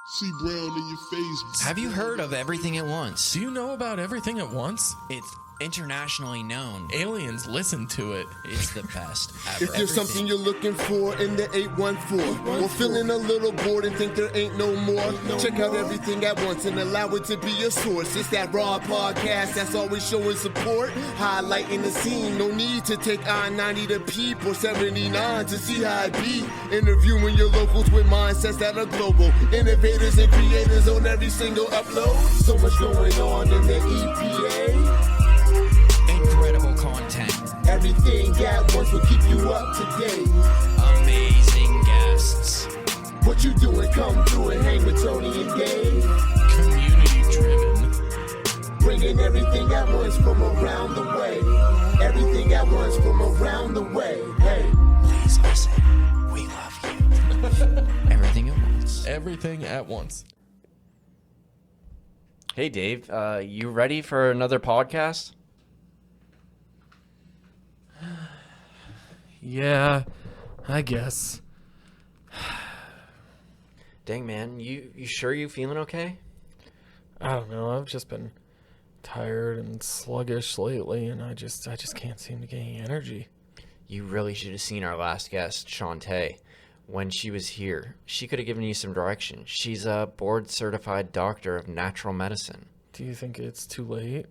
See Brown in your face. Have you heard of Everything at Once? Do you know about Everything at Once? It's internationally known. Aliens listen to it. It's the best ever. If there's something you're looking for in the 814, or feeling a little bored and think there ain't no more, check out Everything at Once and allow it to be your source. It's that raw podcast that's always showing support, highlighting the scene. No need to take I-90 to Peep or 79 to see how it be. Interviewing your locals with mindsets that are global. Innovators and creators on every single upload. So much going on in the EPA. Incredible content. Everything at Once will keep you up to date. Amazing guests. What you doing? Come through and hang with Tony and Dave. Community driven. Bringing everything at once from around the way. Everything at once from around the way. Hey. Please listen. We love you. Everything at Once. Everything at Once. Hey, Dave, you ready for another podcast? Yeah, I guess. Dang, man, you sure you feeling okay? I don't know. I've just been tired and sluggish lately, and I just can't seem to get any energy. You really should have seen our last guest, Shantae. When she was here, she could have given you some direction. She's a board-certified doctor of natural medicine. Do you think it's too late?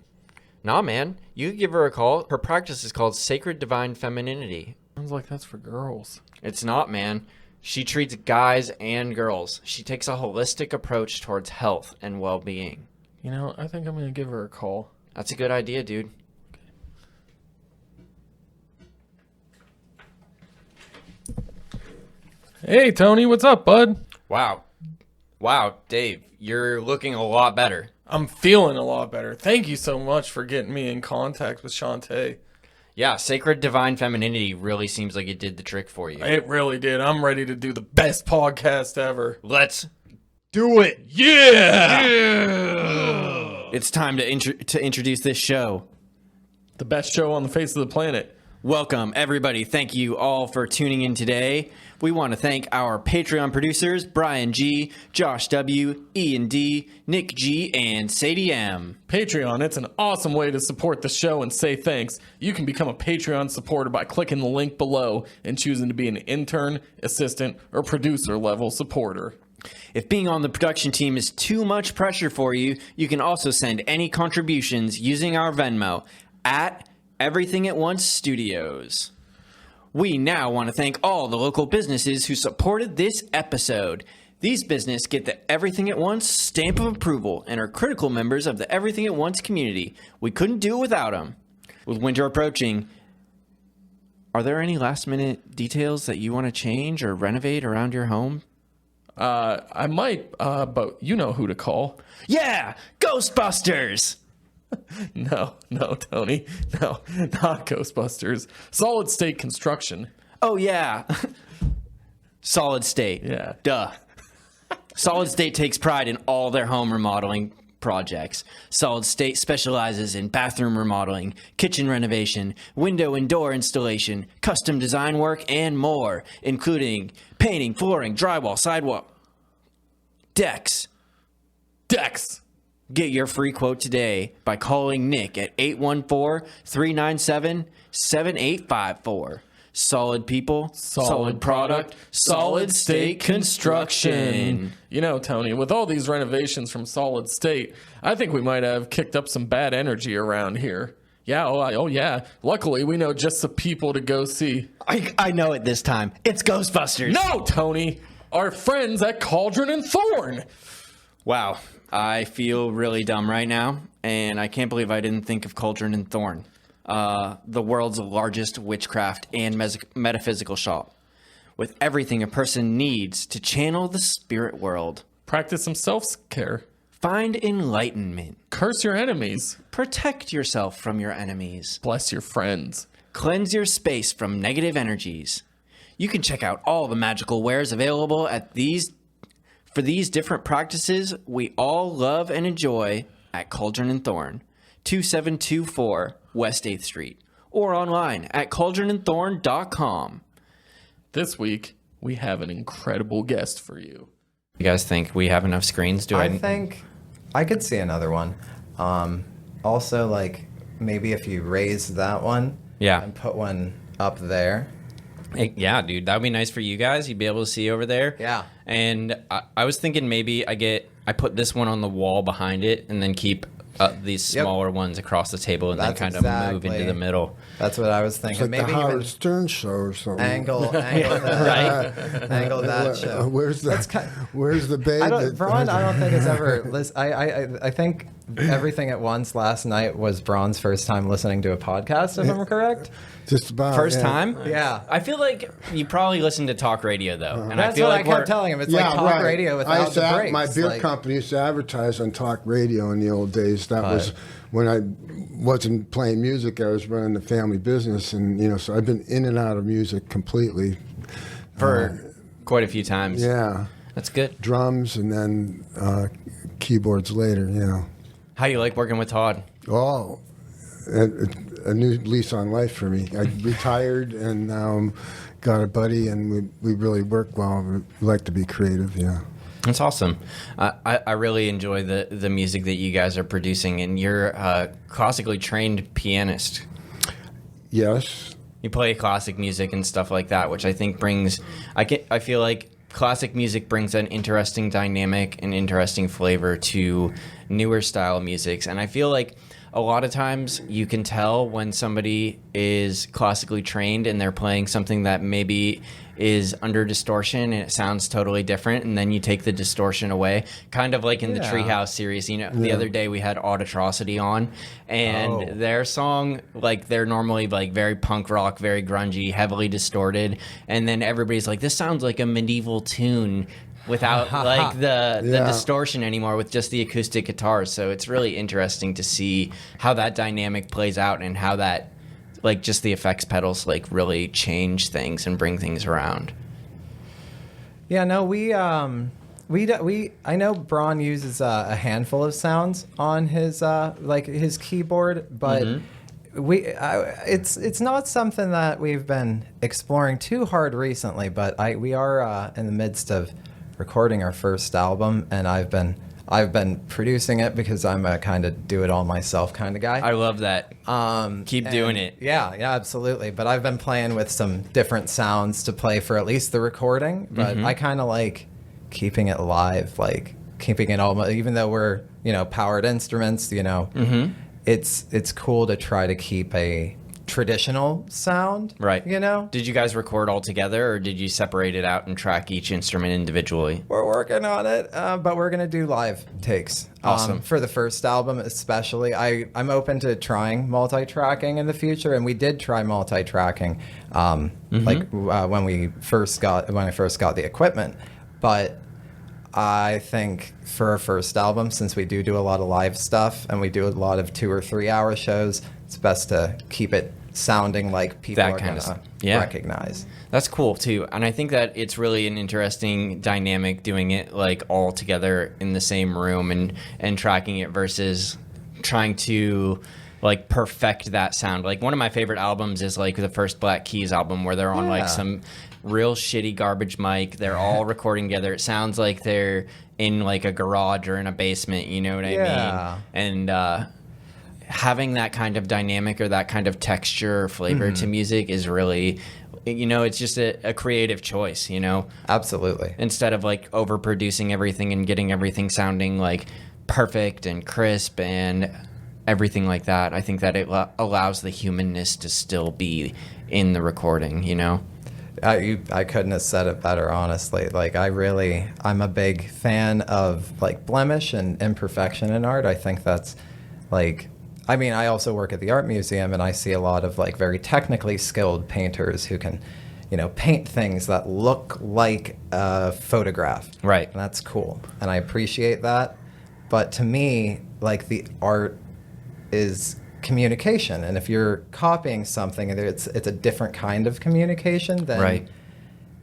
Nah, man, you could give her a call. Her practice is called Sacred Divine Femininity. Sounds like that's for girls. It's not, man. She treats guys and girls. She takes a holistic approach towards health and well-being. You know, I think I'm going to give her a call. That's a good idea, dude. Hey, Tony, what's up, bud? Wow, Dave, you're looking a lot better. I'm feeling a lot better. Thank you so much for getting me in contact with Shantae. Yeah, Sacred Divine Femininity really seems like it did the trick for you. It really did. I'm ready to do the best podcast ever. Let's do it. Yeah! It's time to introduce this show. The best show on the face of the planet. Welcome, everybody. Thank you all for tuning in today. We want to thank our Patreon producers, Brian G., Josh W., Ian D., Nick G., and Sadie M. Patreon, it's an awesome way to support the show and say thanks. You can become a Patreon supporter by clicking the link below and choosing to be an intern, assistant, or producer level supporter. If being on the production team is too much pressure for you, you can also send any contributions using our Venmo at Everything at Once Studios. We now want to thank all the local businesses who supported this episode. These businesses get the Everything at Once stamp of approval and are critical members of the Everything at Once community. We couldn't do it without them. With winter approaching, are there any last-minute details that you want to change or renovate around your home? I might, but you know who to call. Yeah! Ghostbusters! No, Tony. No, not Ghostbusters. Solid State Construction. Oh, yeah. Solid State. Yeah. Duh. Solid State takes pride in all their home remodeling projects. Solid State specializes in bathroom remodeling, kitchen renovation, window and door installation, custom design work, and more, including painting, flooring, drywall, sidewalk, decks. Get your free quote today by calling Nick at 814-397-7854. Solid people, solid product, Solid State Construction. You know, Tony, with all these renovations from Solid State, I think we might have kicked up some bad energy around here. Yeah, oh yeah. Luckily, we know just the people to go see. I know it this time. It's Ghostbusters. No, Tony! Our friends at Cauldron and Thorne! Wow. I feel really dumb right now, and I can't believe I didn't think of Cauldron and Thorne, the world's largest witchcraft and metaphysical shop, with everything a person needs to channel the spirit world. Practice some self-care. Find enlightenment. Curse your enemies. Protect yourself from your enemies. Bless your friends. Cleanse your space from negative energies. You can check out all the magical wares available at for these different practices we all love and enjoy at Cauldron and Thorne, 2724 West 8th Street, or online at cauldronandthorne.com. This week, we have an incredible guest for you. You guys think we have enough screens? I think I could see another one. Also, like, maybe if you raise that one and put one up there. Yeah, dude, that would be nice for you guys. You'd be able to see over there. Yeah. And I was thinking maybe I put this one on the wall behind it and then keep these smaller ones across the table and then kind of move into the middle. That's what I was thinking. It's like maybe the Howard even Stern show or something. angle Right. angle that show. Where's the babe? Braun, I don't think has ever. I think Everything at Once last night was Braun's first time listening to a podcast, if I'm correct. Just about First time? Yeah. I feel like you probably listened to talk radio though, and That's I feel what like I kept telling him. It's like talk radio without the breaks. My beer company used to advertise on talk radio in the old days. That was when I wasn't playing music. I was running the family business, and so I've been in and out of music completely for quite a few times. Yeah, that's good. Drums and then keyboards later. How do you like working with Todd? Oh, a new lease on life for me. I retired and now got a buddy, and we really work well. We like to be creative. Yeah. That's awesome. I really enjoy the music that you guys are producing, and you're a classically trained pianist. Yes. You play classic music and stuff like that, which I think brings. I feel like classic music brings an interesting dynamic and interesting flavor to newer style musics, and I feel like a lot of times you can tell when somebody is classically trained and they're playing something that maybe is under distortion and it sounds totally different, and then you take the distortion away, kind of like in the Treehouse series. The other day we had Audatrocity on, and their song, like, they're normally like very punk rock, very grungy, heavily distorted, and then everybody's like, this sounds like a medieval tune without like the distortion anymore, with just the acoustic guitars. So it's really interesting to see how that dynamic plays out, and how that, like, just the effects pedals like really change things and bring things around. Yeah, no, I know Braun uses a handful of sounds on his his keyboard, but it's not something that we've been exploring too hard recently. But we are in the midst of recording our first album, and I've been producing it because I'm a kind of do it all myself kind of guy. I love that. Keep doing it. Yeah, absolutely. But I've been playing with some different sounds to play for at least the recording. But I kind of like keeping it live, like keeping it all. Even though we're powered instruments, it's cool to try to keep a traditional sound, right? Did you guys record all together, or did you separate it out and track each instrument individually? We're working on it, but we're gonna do live takes. Awesome. For the first album especially. I'm open to trying multi-tracking in the future, and we did try multi-tracking when I first got the equipment. But I think for our first album, since we do a lot of live stuff and we do a lot of 2 or 3 hour shows, it's best to keep it sounding like people are going to recognize. That's cool too. And I think that it's really an interesting dynamic doing it like all together in the same room and tracking it versus trying to like perfect that sound. Like one of my favorite albums is like the first Black Keys album, where they're on like some real shitty garbage mic. They're all recording together. It sounds like they're in like a garage or in a basement, you know what I mean? And having that kind of dynamic or that kind of texture or flavor to music is really, it's just a creative choice, Absolutely. Instead of like overproducing everything and getting everything sounding like perfect and crisp and everything like that, I think that it allows the humanness to still be in the recording, I couldn't have said it better, honestly. Like, I'm a big fan of like blemish and imperfection in art. I think that's like, I also work at the art museum, and I see a lot of like very technically skilled painters who can, paint things that look like a photograph. Right. And that's cool. And I appreciate that. But to me, like, the art is communication, and if you're copying something, it's a different kind of communication than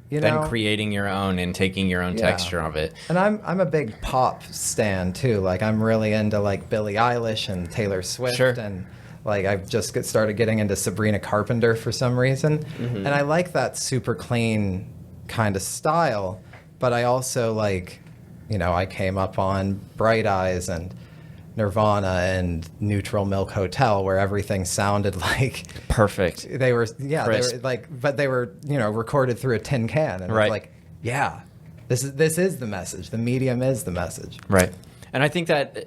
than creating your own and taking your own texture of it. And I'm a big pop stan too. Like, I'm really into like Billie Eilish and Taylor Swift, and like I've just started getting into Sabrina Carpenter for some reason, and I like that super clean kind of style. But I also like I came up on Bright Eyes and Nirvana and Neutral Milk Hotel, where everything sounded like Perfect. they were Crisp. but they were recorded through a tin can, and Right. it's like, yeah, this is the message. The medium is the message. Right. And I think that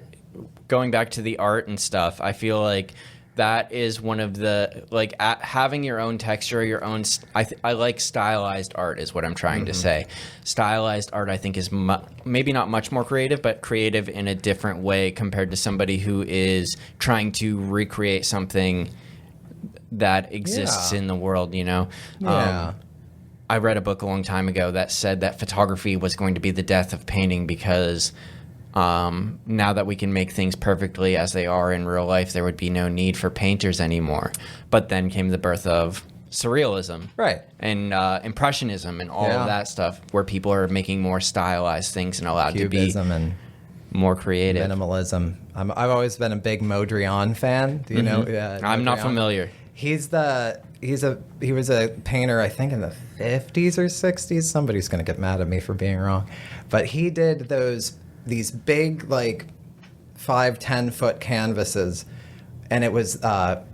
going back to the art and stuff, I feel like that is one of the, like, having your own texture, your own, I like stylized art is what I'm trying to say. Stylized art, I think, is maybe not much more creative, but creative in a different way compared to somebody who is trying to recreate something that exists in the world, Yeah. I read a book a long time ago that said that photography was going to be the death of painting because now that we can make things perfectly as they are in real life, there would be no need for painters anymore. But then came the birth of surrealism, Right. and impressionism and all of that stuff, where people are making more stylized things and allowed Cubism to and be more creative. minimalism. I've always been a big Modrian fan. Do you know? I'm not Modrian? familiar. He was a painter, I think, in the 50s or 60s. Somebody's going to get mad at me for being wrong, but he did these big, like, 5-10 foot canvases, and it was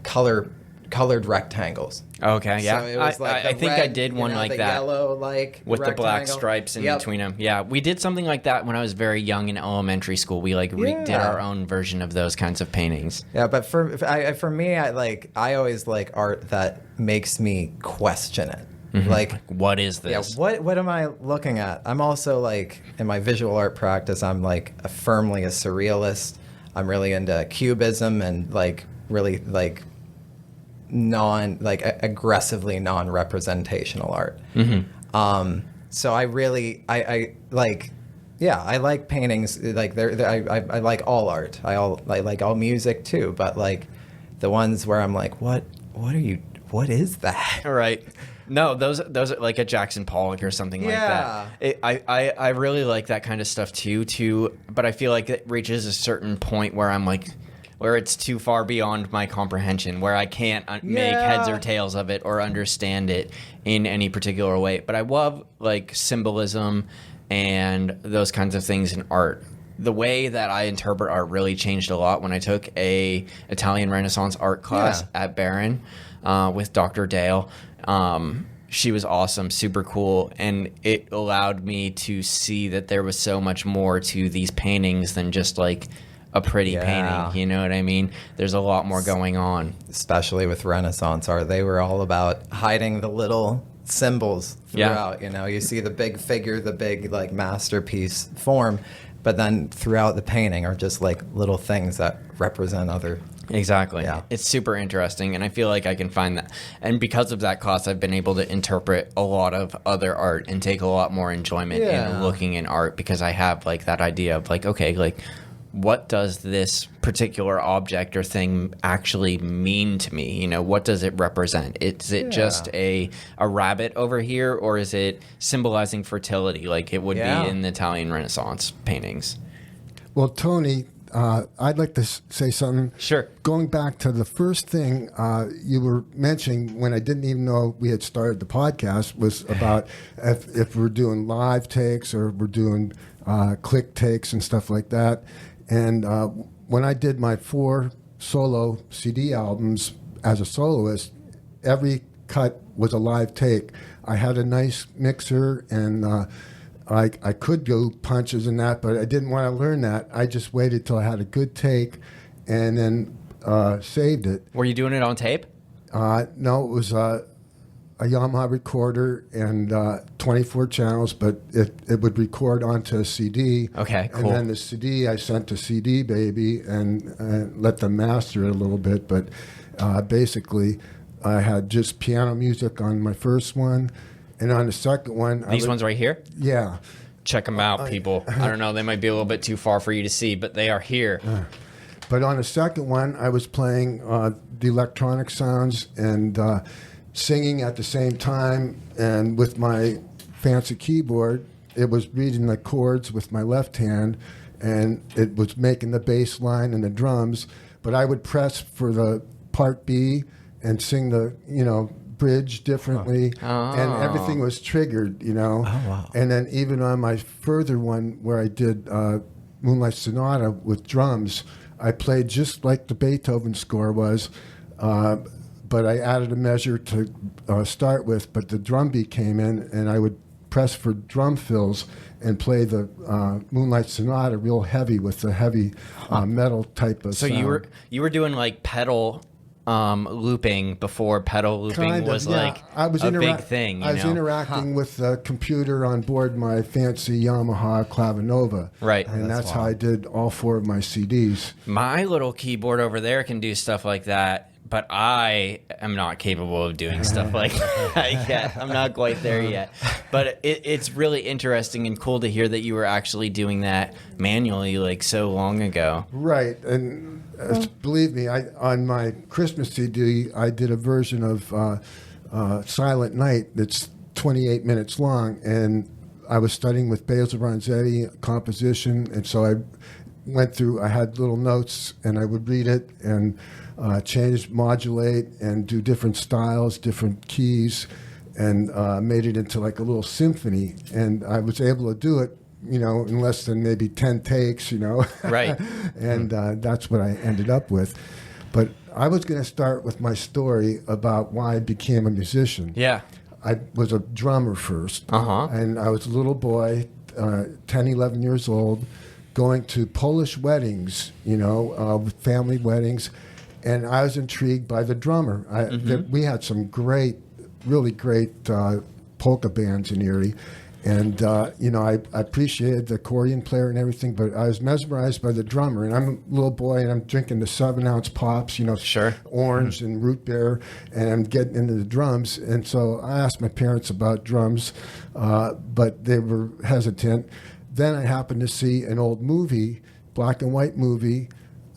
colored rectangles. Okay, yeah. So it was like I the think I red, did one the like that. Yellow, like, With the black rectangle. stripes in Yep. between them. Yeah, we did something like that when I was very young in elementary school. We did our own version of those kinds of paintings. Yeah, but for me, I always like art that makes me question it. Like, What is yeah, this? what am I looking at? I'm also, like, in my visual art practice, I'm like firmly a surrealist. I'm really into cubism and, like, really, like, aggressively non-representational art. So I really I like, yeah, I like paintings. Like, I like all art. I like all music too, but, like, the ones where I'm like, what is that? All right. No, those are like a Jackson Pollock or something Yeah. like that. I really like that kind of stuff too, but I feel like it reaches a certain point where I'm like, where it's too far beyond my comprehension, where I can't make heads or tails of it or understand it in any particular way. But I love, like, symbolism and those kinds of things in art. The way that I interpret art really changed a lot when I took a Italian Renaissance art class at Barron with Dr. Dale. She was awesome, super cool, and it allowed me to see that there was so much more to these paintings than just, like, a pretty painting. You know what I mean? There's a lot more going on. Especially with Renaissance art, they were all about hiding the little symbols throughout. You see the big figure, the big, like, masterpiece form, but then throughout the painting are just, like, little things that represent other. Exactly. Yeah. It's super interesting, and I feel like I can find that. And because of that class, I've been able to interpret a lot of other art and take a lot more enjoyment in looking in art, because I have, like, that idea of, like, okay, like, what does this particular object or thing actually mean to me? What does it represent? Is it just a rabbit over here, or is it symbolizing fertility like it would be in the Italian Renaissance paintings? Well, Tony, I'd like to say something. Sure. Going back to the first thing you were mentioning when I didn't even know we had started the podcast was about if we're doing live takes or we're doing click takes and stuff like that. And when I did my 4 solo CD albums as a soloist, every cut was a live take. I had a nice mixer, and I could do punches and that, but I didn't want to learn that. I just waited till I had a good take and then saved it. Were you doing it on tape? No, it was a Yamaha recorder and 24 channels, but it would record onto a CD. Okay, cool. And then the CD I sent to CD Baby and let them master it a little bit. But basically, I had just piano music on my first one. And on the second one... These ones right here? Yeah. Check them out, people. I don't know. They might be a little bit too far for you to see, but they are here. But on the second one, I was playing the electronic sounds and singing at the same time. And with my fancy keyboard, it was reading the chords with my left hand, and it was making the bass line and the drums. But I would press for the part B and sing the bridge differently, and everything was triggered, you know. Oh, wow. And then even on my further one where I did Moonlight Sonata with drums, I played just like the Beethoven score was, but I added a measure to start with, but the drum beat came in, and I would press for drum fills and play the Moonlight Sonata real heavy with the heavy metal type of So sound. you were doing like pedal looping before pedal looping Kind was of, yeah. like I was a big thing. You I was know? interacting with the computer on board my fancy Yamaha Clavinova. Right. And that's that's how I did all 4 of my CDs. My little keyboard over there can do stuff like that, but I am not capable of doing stuff like that yet. I'm not quite there yet. But it's really interesting and cool to hear that you were actually doing that manually like so long ago. Right. And believe me, on my Christmas CD, I did a version of Silent Night that's 28 minutes long. And I was studying with Basil Ronzetti composition. And so I had little notes, and I would read it and change, modulate, and do different styles, different keys, and made it into like a little symphony. And I was able to do it, you know, in less than maybe 10 takes, you know. Right. And that's what I ended up with. But I was going to start with my story about why I became a musician. Yeah. I was a drummer first. And I was a little boy, 10, 11 years old, going to Polish weddings, you know, family weddings. And I was intrigued by the drummer. We had some really great polka bands in Erie. And, you know, I appreciated the accordion player and everything, but I was mesmerized by the drummer. And I'm a little boy, and I'm drinking the 7-ounce pops, you know, Sure. orange and root beer, and I'm getting into the drums. And so I asked my parents about drums, but they were hesitant. Then I happened to see an old movie, black and white movie,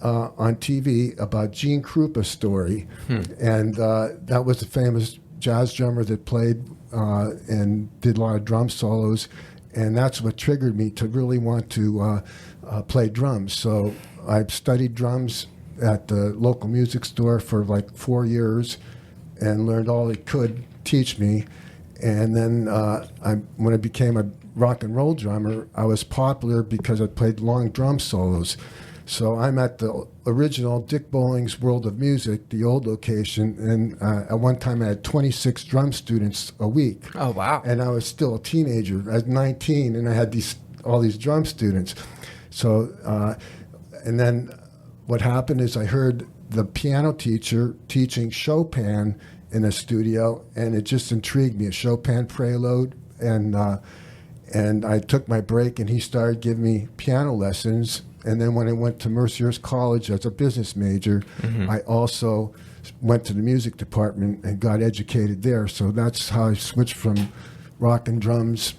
on TV about Gene Krupa's story. And that was the famous jazz drummer that played and did a lot of drum solos. And that's what triggered me to really want to play drums. So I studied drums at the local music store for like 4 years and learned all it could teach me. And then when I became a rock and roll drummer, I was popular because I played long drum solos. So I'm at the original Dick Bowling's World of Music, the old location, and at one time I had 26 drum students a week. Oh, wow. And I was still a teenager. I was 19, and I had all these drum students. So, and then what happened is I heard the piano teacher teaching Chopin in a studio, and it just intrigued me, a Chopin prelude, and I took my break, and he started giving me piano lessons. And then when I went to Mercier's College as a business major, I also went to the music department and got educated there. So that's how I switched from rock and drums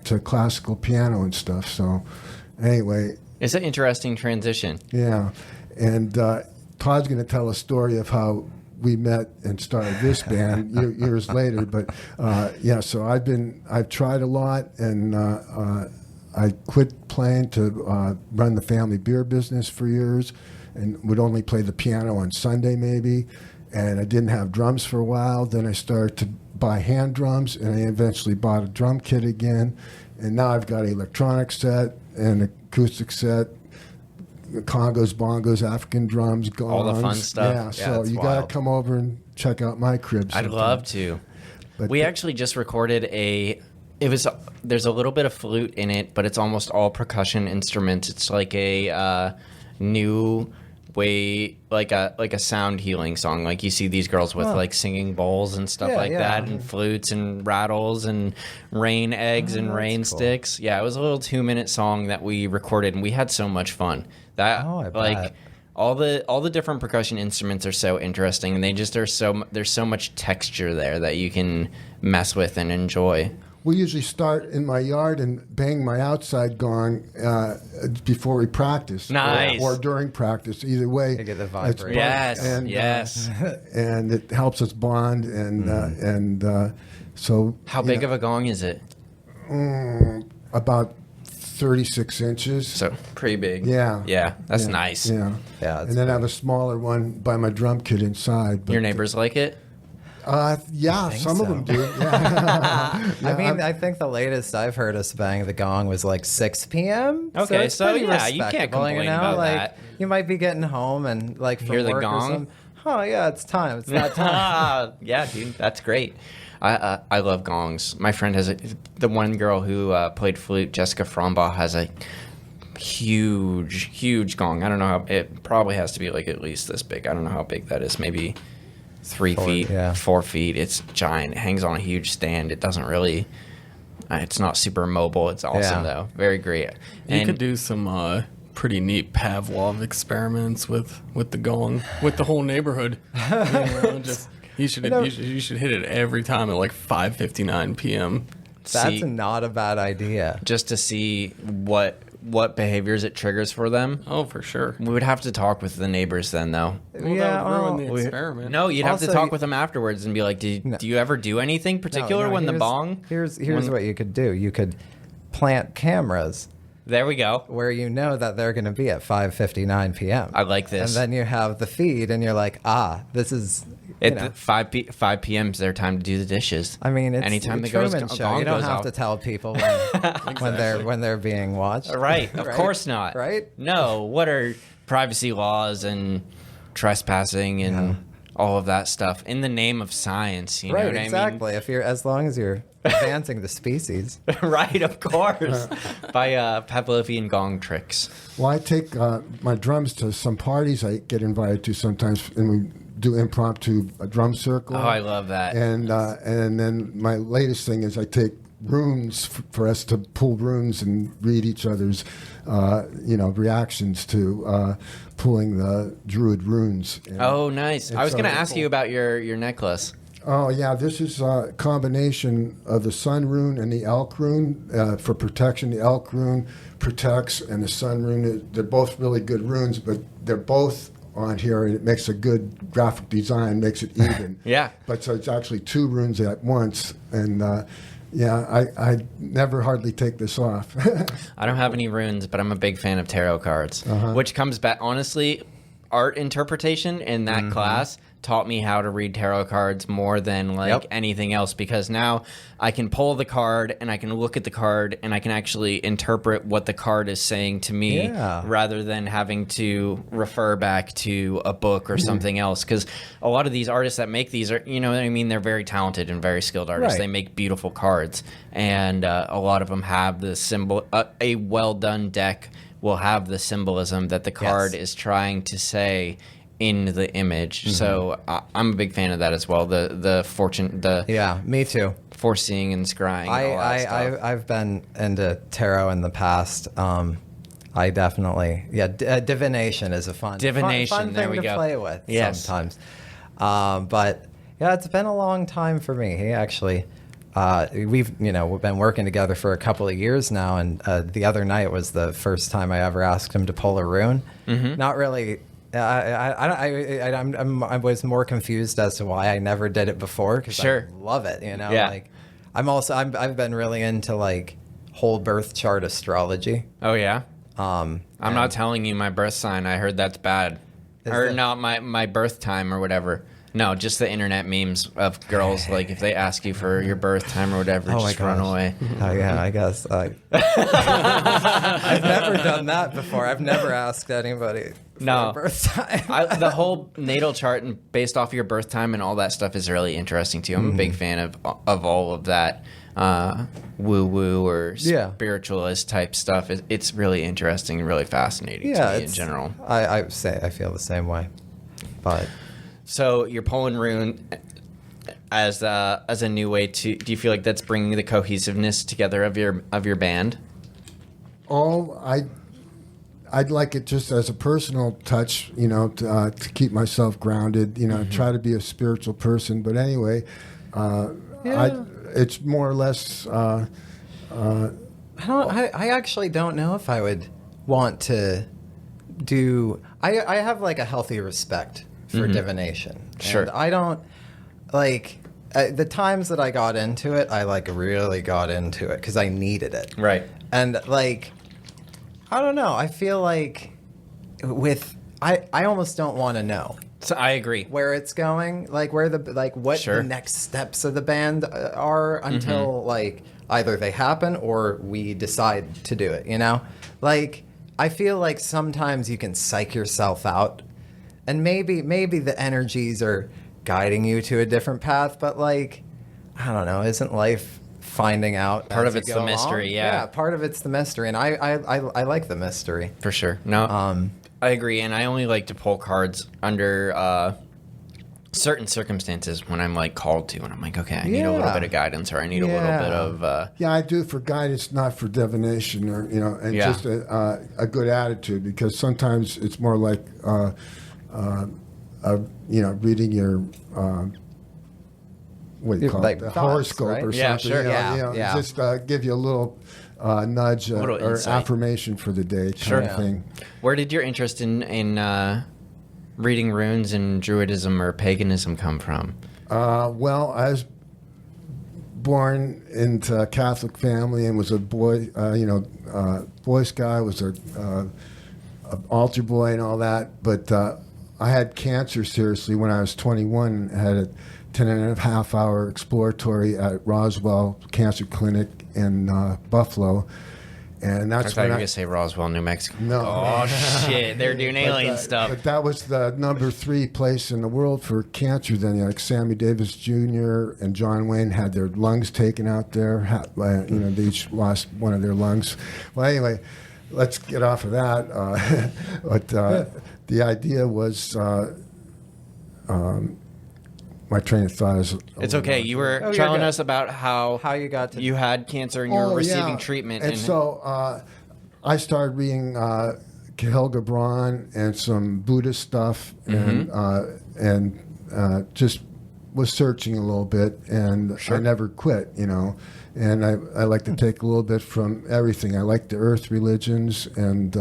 to classical piano and stuff. So anyway. It's an interesting transition. Yeah. And Todd's going to tell a story of how we met and started this band years later. But yeah, so I've tried a lot, and I quit playing to run the family beer business for years, and would only play the piano on Sunday maybe. And I didn't have drums for a while. Then I started to buy hand drums, and I eventually bought a drum kit again. And now I've got an electronic set and acoustic set, congos, bongos, African drums, gongs. All the fun stuff. Yeah, so it's you got to come over and check out my crib I'd sometime. love to. But We actually just recorded there's a little bit of flute in it, but it's almost all percussion instruments. It's like a new way, like a sound healing song. Like you see these girls with like singing bowls and stuff like that, and flutes and rattles and rain eggs and rain sticks. Yeah, it was a little 2-minute song that we recorded, and we had so much fun. I Like bet. all the different percussion instruments are so interesting, and there's so much texture there that you can mess with and enjoy. We usually start in my yard and bang my outside gong before we practice. Nice. Or during practice. Either way. To get the it's vibration. fun. Yes, And, yes. And it helps us bond. And so. How big of a gong is it? About 36 inches. So pretty big. Yeah. Yeah, that's Yeah. nice. Yeah. Yeah, it's And then I have a smaller one by my drum kit inside. But Your neighbors like it? Yeah, think some of so. them do. Yeah. I mean, I think the latest I've heard us bang the gong was like 6 p.m. Okay, it's so pretty yeah, you can't respectable, complain about like, that. You might be getting home and like from Hear the work gong? or something. Oh yeah, it's time. It's that time. Yeah, dude, that's great. I love gongs. My friend has the one girl who played flute, Jessica Frombaugh, has a huge gong. I don't know how, it probably has to be like at least this big. I don't know how big that is. Maybe 3 feet, yeah. 4 feet. It's giant. It hangs on a huge stand. It doesn't really, it's not super mobile. It's awesome Yeah. though. Very great. You could do some pretty neat Pavlov experiments with the gong, with the whole neighborhood. You should hit it every time at like 5:59 p.m. That's not a bad idea. just to see what behaviors it triggers for them. Oh, for sure. We would have to talk with the neighbors then, though. Well, that would ruin the experiment. No, you'd have to Also, talk with them afterwards and be like, do you ever do anything particular No, when the here's- bong? Here's what you could do. You could plant cameras There we go. where you know that they're going to be at 5:59 p.m. I like this. And then you have the feed, and you're like, this is. You know. 5 p.m. is their time to do the dishes. I mean, it's anytime the the goes, Truman gong Show. You don't goes have off. to tell people when they're being watched. Right, of Right? course not. Right? No, what are privacy laws and trespassing and all of that stuff in the name of science? You know Right, what exactly. As long as you're advancing the species. I mean? Right, of course. By Pavlovian gong tricks. Well, I take my drums to some parties I get invited to sometimes, and we do impromptu drum circle. Oh, I love that. And then my latest thing is I take runes for us to pull runes and read each other's, reactions to pulling the druid runes. And Oh, nice. I was so going to ask you about your necklace. Oh, yeah, this is a combination of the sun rune and the elk rune for protection. The elk rune protects, and the sun rune, they're both really good runes, but they're both on here, and it makes a good graphic design, makes it even. Yeah. But so it's actually two runes at once, and I never hardly take this off. I don't have any runes, but I'm a big fan of tarot cards, which comes back, honestly, art interpretation in that class taught me how to read tarot cards more than anything else, because now I can pull the card and I can look at the card and I can actually interpret what the card is saying to me rather than having to refer back to a book or something else. Because a lot of these artists that make these are, you know what I mean, they're very talented and very skilled artists. Right. They make beautiful cards, and a lot of them have the symbol, a well done deck will have the symbolism that the card is trying to say in the image. So I'm a big fan of that as well. The fortune, Me too. foreseeing and scrying. And all that stuff. I've been into tarot in the past. I definitely, divination is a fun Divination, there thing we to go. play with Yes. sometimes. But yeah, it's been a long time for me. He actually, we've been working together for a couple of years now, and the other night was the first time I ever asked him to pull a rune. Not really. I was more confused as to why I never did it before, because I love it. Yeah. I've been really into like whole birth chart astrology. Oh yeah. I'm not telling you my birth sign. I heard that's bad. Or not my birth time or whatever. No, just the internet memes of girls, like if they ask you for your birth time or whatever, just run away. Oh yeah, I guess. I've never done that before. I've never asked anybody for their birth time. The whole natal chart and based off your birth time and all that stuff is really interesting too. I'm a big fan of all of that woo-woo or spiritualist type stuff. It's really interesting and really fascinating to me in general. I feel the same way, but. So you're pulling rune as a new way to. Do you feel like that's bringing the cohesiveness together of your band? Oh, I'd like it just as a personal touch, to keep myself grounded. Try to be a spiritual person. But anyway, it's more or less. I actually don't know if I would want to do. I have like a healthy respect for divination. Sure. And I don't like the times that I got into it. I like really got into it because I needed it. Right. And like, I don't know. I feel like I almost don't want to know. So I agree. where it's going, like what Sure. the next steps of the band are until like either they happen or we decide to do it, you know? Like I feel like sometimes you can psych yourself out and maybe the energies are guiding you to a different path, but like I don't know, isn't life finding out Part as of you it's go the along? mystery, yeah. Part of it's the mystery, and I like the mystery. For sure. No, I agree, and I only like to pull cards under certain circumstances when I'm like called to, and I'm like, okay, I need a little Yeah. bit of guidance, or I need a little bit of. Yeah, I do for guidance, not for divination, or and Yeah. just a good attitude, because sometimes it's more like reading your what do you call Like it, the thoughts, horoscope right? or Yeah, something. sure. Yeah. Just give you a little nudge Little or insight. affirmation for the day, kind Sure. of thing. Where did your interest in reading runes and druidism or paganism come from? Well, I was born into a Catholic family and was a boy, Boy Scout, was a altar boy and all that. But I had cancer seriously when I was 21. I had a 10.5-hour exploratory at Roswell Cancer Clinic in Buffalo. And I that's thought you when were going to say Roswell, New Mexico. No. Oh, shit. They're doing alien stuff. But that was the number 3 place in the world for cancer. Then, like Sammy Davis Jr. and John Wayne had their lungs taken out there. They each lost one of their lungs. Well, anyway, let's get off of that. But the idea was, my train of thought is. It's okay. You were you're telling good. us about how you got to you had cancer and you were receiving treatment. And so I started reading Cahill Gibran and some Buddhist stuff, and just was searching a little bit, and I never quit, And I like to take a little bit from everything. I like the earth religions, and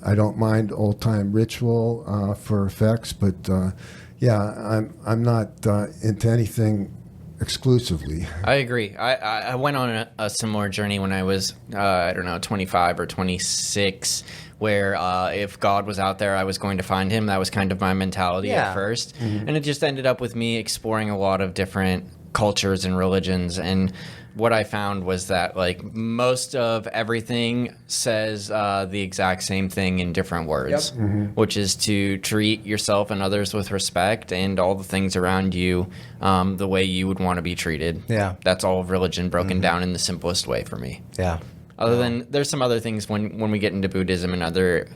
I don't mind old time ritual for effects, but I'm not into anything exclusively. I agree. I went on a similar journey when I was 25 or 26, where if God was out there, I was going to find him. That was kind of my mentality at first, and it just ended up with me exploring a lot of different cultures and religions. And what I found was that like most of everything says the exact same thing in different words, which is to treat yourself and others with respect and all the things around you the way you would want to be treated. Yeah. That's all of religion broken down in the simplest way for me. Yeah. Other than there's some other things when we get into Buddhism and other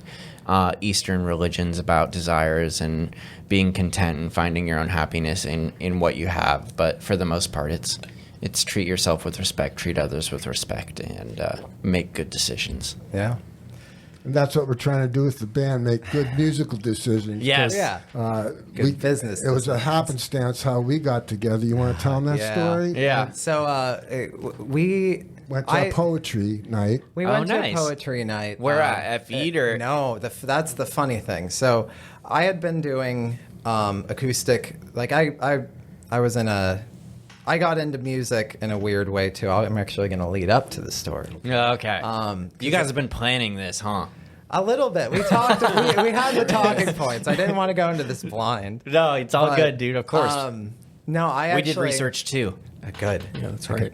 Eastern religions about desires and being content and finding your own happiness in what you have. But for the most part, it's treat yourself with respect, treat others with respect, and make good decisions. Yeah. And that's what we're trying to do with the band, make good musical decisions. Yes. Yeah. Good business It was a decisions. happenstance how we got together. You want to tell them that story? Yeah. So we Went to a poetry night. We Oh, went nice. to a poetry night. Where at Feed or No, that's the funny thing. So I had been doing acoustic. Like I was in a. I got into music in a weird way too. I'm actually going to lead up to the story. Okay. You guys have been planning this, huh? A little bit. We talked. we had the talking points. I didn't want to go into this blind. No, it's all But, good, dude. Of course. No, I we actually did research too. Good. Yeah, that's right.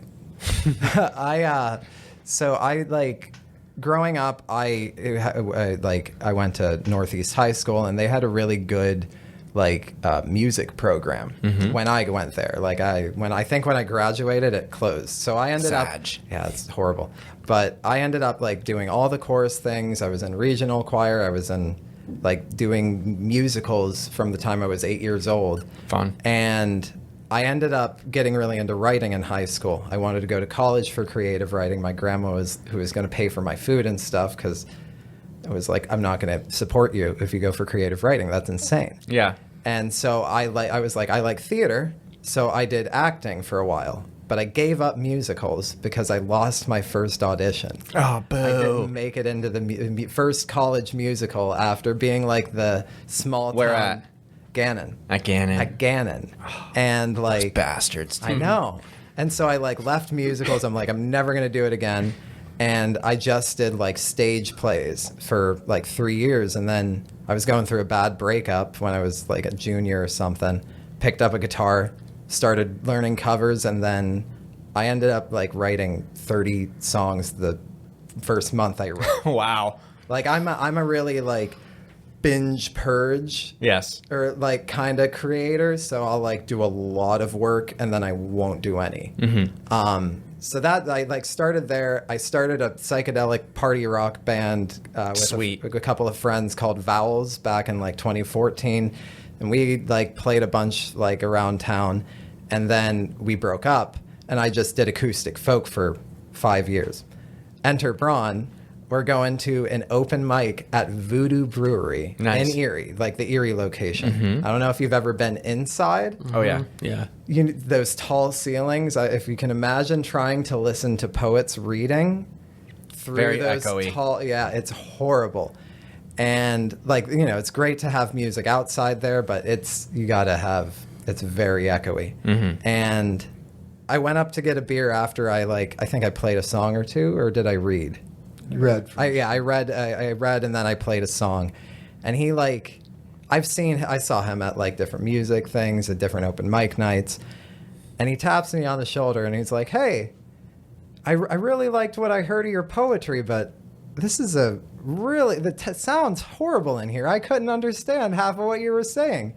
So I like growing up. I went to Northeast High School, and they had a really good music program when I went there. When I graduated, it closed. So I ended up. Yeah, it's horrible. But I ended up doing all the chorus things. I was in regional choir. I was in doing musicals from the time I was 8 years old. Fun. And I ended up getting really into writing in high school. I wanted to go to college for creative writing. My grandma who was going to pay for my food and stuff, because I was like, I'm not going to support you if you go for creative writing. That's insane. Yeah. And so I was like, I like theater, so I did acting for a while. But I gave up musicals because I lost my first audition. Oh, boo. I didn't make it into the first college musical after being the small town. Where at? Gannon. At Gannon. At Gannon. And Those bastards. I know. And so I left musicals. I'm like, I'm never going to do it again. And I just did like stage plays for like 3 years. And then I was going through a bad breakup when I was like a junior or something. Picked up a guitar, started learning covers, and then I ended up like writing 30 songs the first month I wrote. Wow. Like I'm a really like binge purge. Yes. Or like kind of creator. So I'll like do a lot of work and then I won't do any. So that I like started there. I started a psychedelic party rock band with Sweet. a couple of friends called Vowels back in like 2014, and we like played a bunch like around town, and then we broke up, and I just did acoustic folk for 5 years. Enter Braun. We're going to an open mic at Voodoo Brewery Nice. in Erie, like the Erie location. I don't know if you've ever been inside. Oh, yeah. Yeah. Those tall ceilings, if you can imagine trying to listen to poets reading through Very those echoey. tall, yeah, it's horrible. And like, it's great to have music outside there, but it's very echoey. And I went up to get a beer after I think I played a song or two, or did I read? You read. I read and then I played a song. And he I saw him at like different music things, at different open mic nights. And he taps me on the shoulder and he's like, "Hey, I really liked what I heard of your poetry, but this is sounds horrible in here. I couldn't understand half of what you were saying."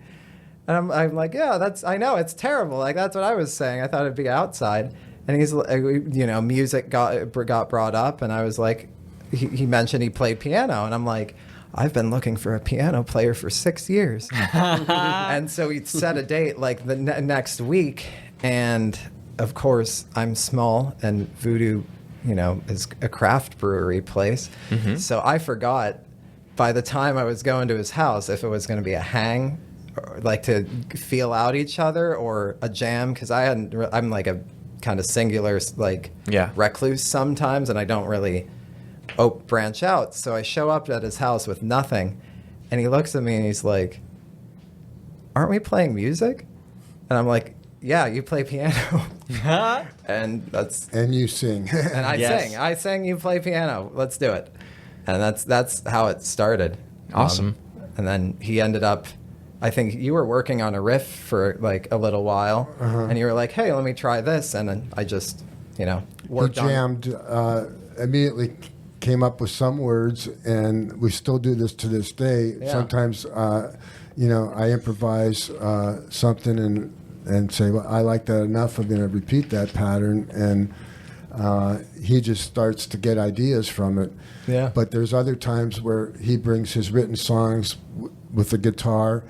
And I'm like, "Yeah, I know, it's terrible. Like, that's what I was saying. I thought it'd be outside." And he's, music got brought up, and I was like, he mentioned he played piano, and I'm like, "I've been looking for a piano player for 6 years." And so we set a date like the next week, and of course I'm small, and Voodoo, is a craft brewery place. So I forgot by the time I was going to his house if it was going to be a hang, or like to feel out each other, or a jam, because I'm like a kind of singular recluse sometimes, and I don't really branch out. So I show up at his house with nothing, and he looks at me and he's like, "Aren't we playing music?" And I'm like, "Yeah, you play piano." And you sing. And I sang, "You play piano, let's do it." And that's how it started. Awesome. And then he ended up, I think you were working on a riff for like a little while, and you were like, "Hey, let me try this," and then I just worked He jammed, immediately came up with some words, and we still do this to this day. Yeah. Sometimes, I improvise something and say, "Well, I like that enough. I'm going to repeat that pattern," and he just starts to get ideas from it. Yeah. But there's other times where he brings his written songs with the guitar,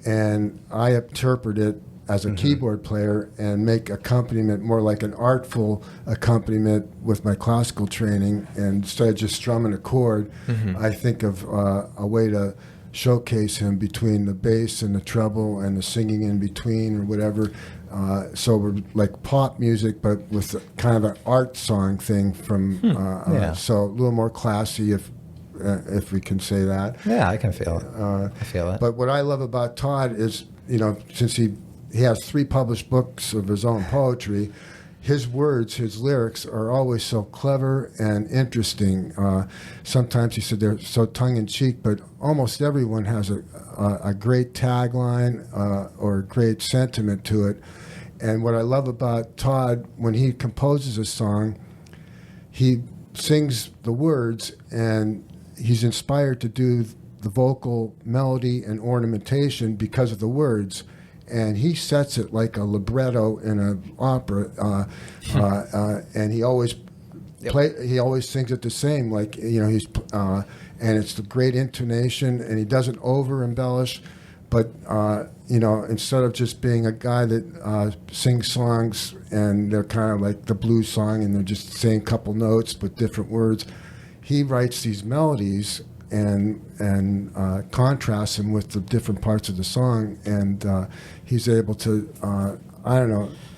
and I interpret it as a keyboard player and make accompaniment more like an artful accompaniment with my classical training. And instead of just strumming a chord, I think of a way to showcase him between the bass and the treble and the singing in between, or whatever. So we're like pop music, but with kind of an art song thing from, so a little more classy, if we can say that. Yeah, I can feel it. I feel it. But what I love about Todd is, since he has 3 published books of his own poetry, his words, his lyrics are always so clever and interesting. Sometimes he said they're so tongue-in-cheek, but almost everyone has a great tagline or a great sentiment to it. And what I love about Todd, when he composes a song, he sings the words, and he's inspired to do the vocal melody and ornamentation because of the words. And he sets it like a libretto in an opera, and he always he always sings it the same, like he's and it's the great intonation, and he doesn't over embellish, but instead of just being a guy that sings songs and they're kind of like the blues song and they're just saying a couple notes with different words, he writes these melodies and contrasts them with the different parts of the song, and he's able to,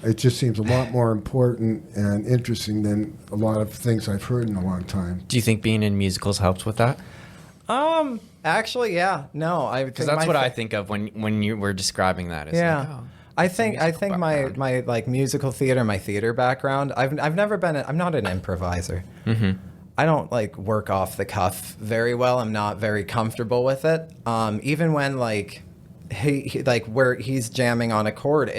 it just seems a lot more important and interesting than a lot of things I've heard in a long time. Do you think being in musicals helps with that? Actually, yeah. No, Because that's what I think of when you were describing that. It's yeah. like, oh, I think my like musical theater, my theater background, I've never been I'm not an improviser. like work off the cuff very well. I'm not very comfortable with it. Even when like he like where he's jamming on a chord,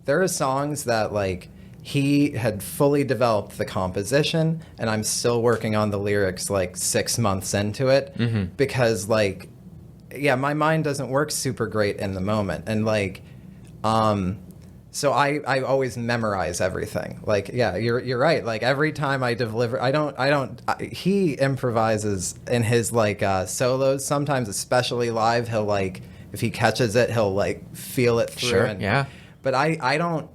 there are songs that like he had fully developed the composition, and I'm still working on the lyrics like 6 months into it because like, yeah, my mind doesn't work super great in the moment. And like, so I always memorize everything. Like, yeah, you're right. Like every time I deliver, he improvises in his like solos. Sometimes, especially live, he'll like, if he catches it, he'll like feel it through. Sure, yeah. But I don't,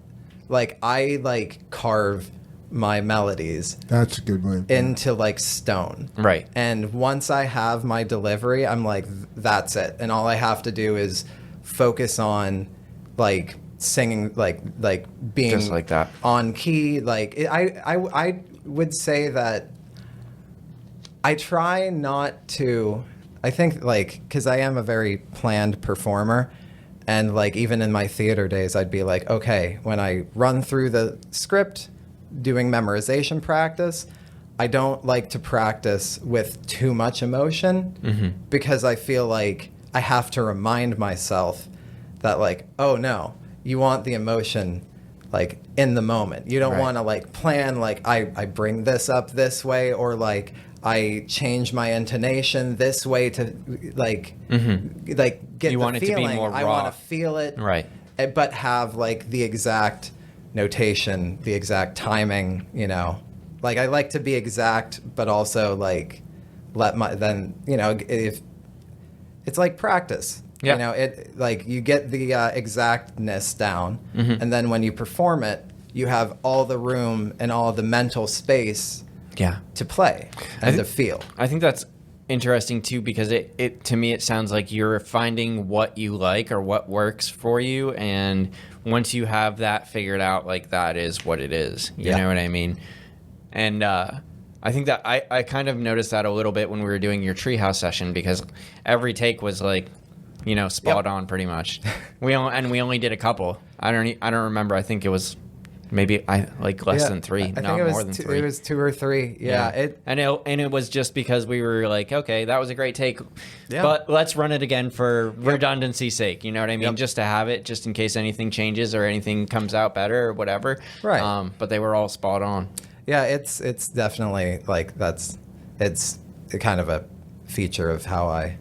like, I like carve my melodies. That's a good one. Into like stone. Right. And once I have my delivery, I'm like, that's it. And all I have to do is focus on like singing, like being just like that on key. Like I would say that I try not to, I think like, because I am a very planned performer. And like even in my theater days, I'd be like, okay, when I run through the script, doing memorization practice, I don't like to practice with too much emotion because I feel like I have to remind myself that like, oh no, you want the emotion like in the moment. You don't want to like plan like I bring this up this way, or like I change my intonation this way to like get you the want it feeling. to be more raw. I want to feel it, right? But have like the exact notation, the exact timing. You know, like I like to be exact, but also like if it's like practice. Yeah. You know, it like you get the exactness down, and then when you perform it, you have all the room and all the mental space. Yeah. To play and to feel. I think that's interesting too, because it to me it sounds like you're finding what you like or what works for you, and once you have that figured out, like that is what it is. You know what I mean? And I think that I kind of noticed that a little bit when we were doing your treehouse session, because every take was like, you know, spot on pretty much. We only did a couple. I don't remember. I think it was maybe less than three, not more than three. It was 2 or 3. Yeah. It was just because we were like, okay, that was a great take, but let's run it again for redundancy's sake. You know what I mean? Just to have it, just in case anything changes or anything comes out better or whatever. Right. But they were all spot on. Yeah, it's definitely like it's kind of a feature of how I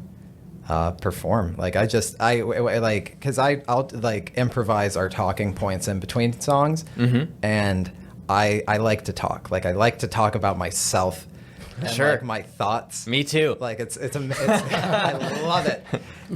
perform. Like because I'll like improvise our talking points in between songs, and I like to talk. Like I like to talk about myself, and, like, my thoughts. Me too. Like it's I love it.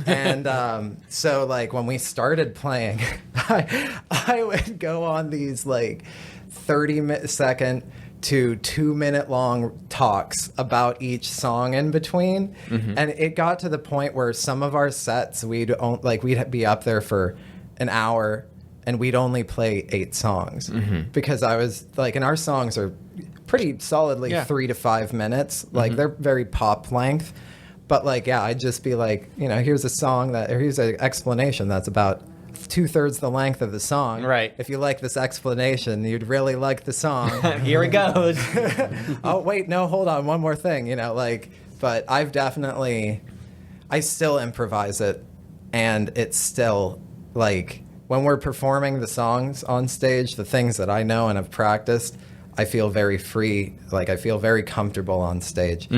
And so like when we started playing, I would go on these like 30-second to 2-minute long talks about each song in between, and it got to the point where some of our sets we'd be up there for an hour and we'd only play 8 songs because I was like, and our songs are pretty solidly 3 to 5 minutes, like they're very pop length, but like I'd just be like, you know, here's a song here's an explanation that's about 2/3 the length of the song. Right. If you like this explanation, you'd really like the song. Here it goes. Oh, wait, no, hold on. One more thing, you know, like, but I still improvise it. And it's still like when we're performing the songs on stage, the things that I know and have practiced, I feel very free. Like I feel very comfortable on stage.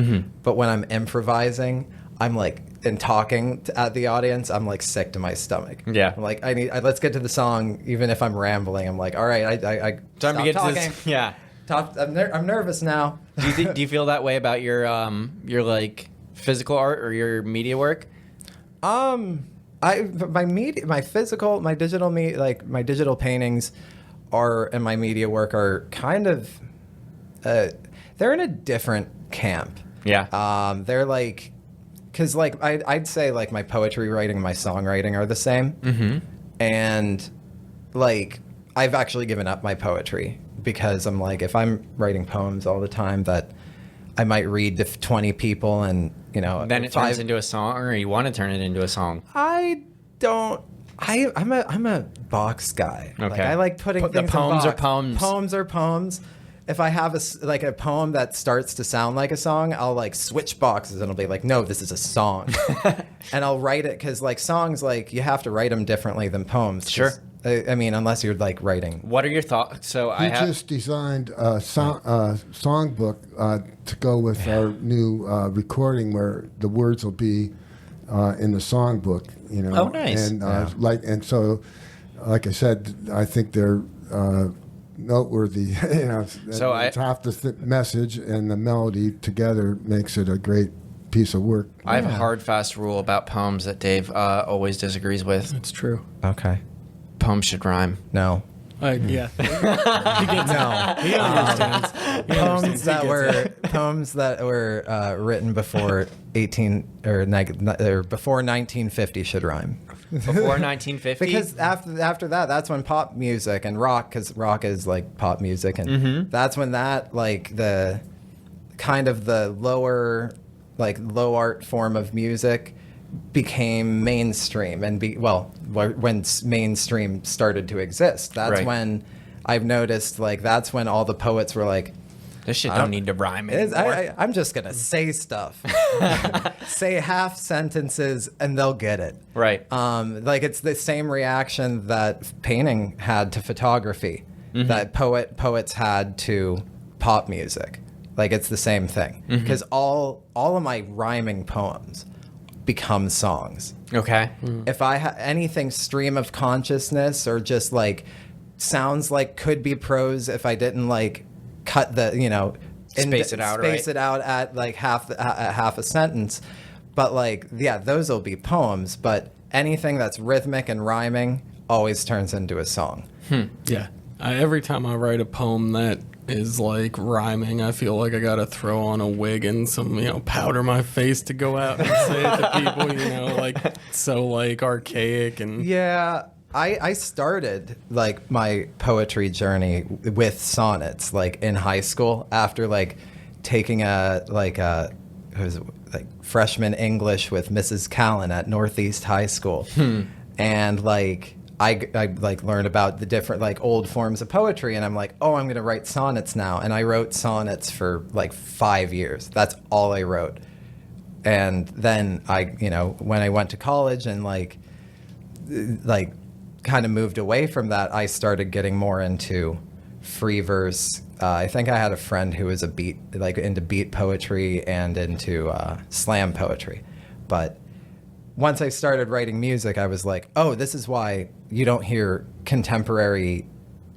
But when I'm improvising, I'm like, and talking at the audience, I'm like sick to my stomach. Yeah. I'm like, let's get to the song, even if I'm rambling. I'm like, all right, I time to get talking. to this. Yeah. I'm nervous now. Do you feel that way about your like physical art or your media work? My digital paintings and my media work are kind of, they're in a different camp. Yeah. They're like, because like I'd say like my poetry writing and my songwriting are the same, and like I've actually given up my poetry because I'm like, if I'm writing poems all the time that I might read to 20 people and, you know, then it turns into a song, or you want to turn it into a song. I'm a box guy. Okay. Like, I like putting things the poems in are poems. Poems are poems. if I have like a poem that starts to sound like a song, I'll like switch boxes and I'll be like, no, this is a song. And I'll write it because like songs, like you have to write them differently than poems. Sure. I mean, unless you're like writing. What are your thoughts? So We just designed a songbook to go with our new recording, where the words will be in the songbook. You know. Oh, nice. And so, like I said, I think they're noteworthy. You know, So it's half the message, and the melody together makes it a great piece of work. I have a hard, fast rule about poems that Dave always disagrees with. It's true. Okay. Poems should rhyme. No. Yeah. He gets it. He understands. He Poems understands. that were written before before 1950 should rhyme. Before 1950? Because after that, that's when pop music and rock, because rock is like pop music, and that's when that like the kind of the lower, like low art form of music became mainstream, and when mainstream started to exist, that's Right. when I've noticed like that's when all the poets were like, This shit don't need to rhyme anymore. I'm just gonna say stuff, say half sentences, and they'll get it. Right. Like it's the same reaction that painting had to photography, that poets had to pop music. Like it's the same thing, because all of my rhyming poems become songs. Okay. If I anything stream of consciousness or just like sounds like could be prose, if I didn't like cut the Space it out at like half a sentence, but like those will be poems. But anything that's rhythmic and rhyming always turns into a song. Yeah. Every time I write a poem that is like rhyming, I feel like I gotta throw on a wig and some, powder my face to go out and say it to people, like so like archaic and Yeah, I started like my poetry journey with sonnets like in high school after like taking freshman English with Mrs. Callan at Northeast High School, and like I like learned about the different like old forms of poetry, and I'm like, oh, I'm gonna write sonnets now, and I wrote sonnets for like 5 years. That's all I wrote, and then when I went to college and like kind of moved away from that, I started getting more into free verse. I think I had a friend who was into beat poetry and into slam poetry, but once I started writing music, I was like, oh, this is why you don't hear contemporary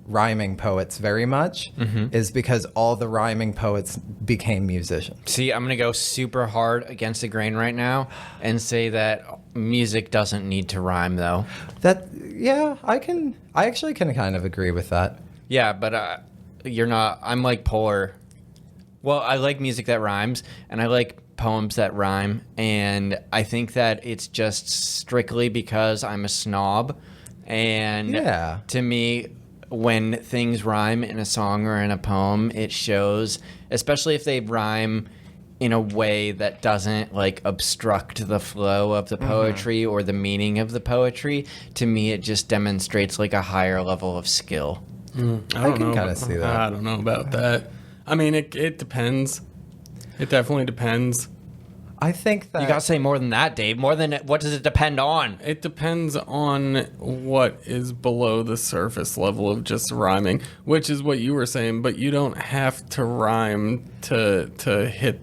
rhyming poets very much, is because all the rhyming poets became musicians. See, I'm going to go super hard against the grain right now and say that music doesn't need to rhyme, though. I actually can kind of agree with that. Yeah, but you're not. I'm like polar. Well, I like music that rhymes, and I like poems that rhyme, and I think that it's just strictly because I'm a snob, and to me, when things rhyme in a song or in a poem, it shows, especially if they rhyme in a way that doesn't like obstruct the flow of the poetry or the meaning of the poetry. To me, it just demonstrates like a higher level of skill. I can kind of see that. I don't know about that. I mean, it depends. It definitely depends. I think that You gotta say more than that, Dave. More than what does it depend on? It depends on what is below the surface level of just rhyming, which is what you were saying. But you don't have to rhyme to hit.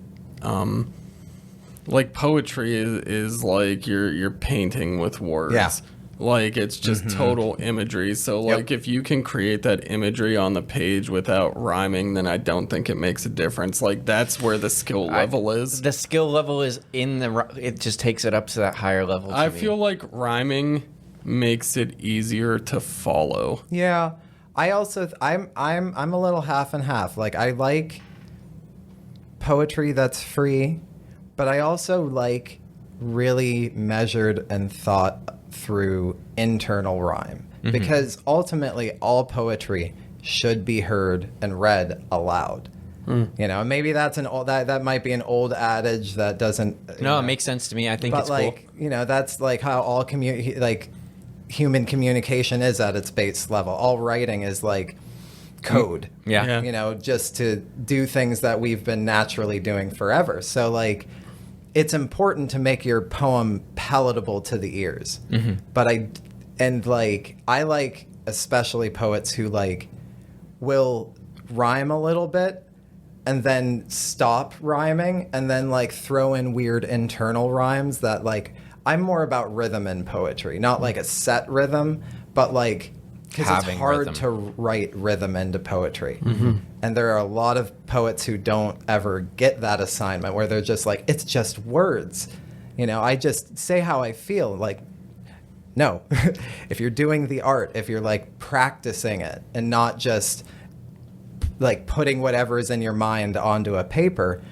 Like poetry is like you're painting with words. Yeah. Like it's just total imagery. So like if you can create that imagery on the page without rhyming, then I don't think it makes a difference. Like that's where the skill level is. The skill level is it just takes it up to that higher level. I feel like rhyming makes it easier to follow. Yeah. I also I'm a little half and half. Like I like poetry that's free, but I also like really measured and thought through internal rhyme, because ultimately all poetry should be heard and read aloud. Maybe that's that might be an old adage that doesn't. No, it makes sense to me. I think but it's like cool. That's like how all human communication is at its base level. All writing is like code. Yeah. You know, just to do things that we've been naturally doing forever. So like, it's important to make your poem palatable to the ears. But I like especially poets who like will rhyme a little bit and then stop rhyming and then like throw in weird internal rhymes that like, I'm more about rhythm in poetry, not like a set rhythm, but like, because it's Having hard rhythm. to write rhythm into poetry. And there are a lot of poets who don't ever get that assignment where they're just like, it's just words. You know, I just say how I feel. Like, no. If you're doing the art, if you're like practicing it and not just like putting whatever is in your mind onto a paper,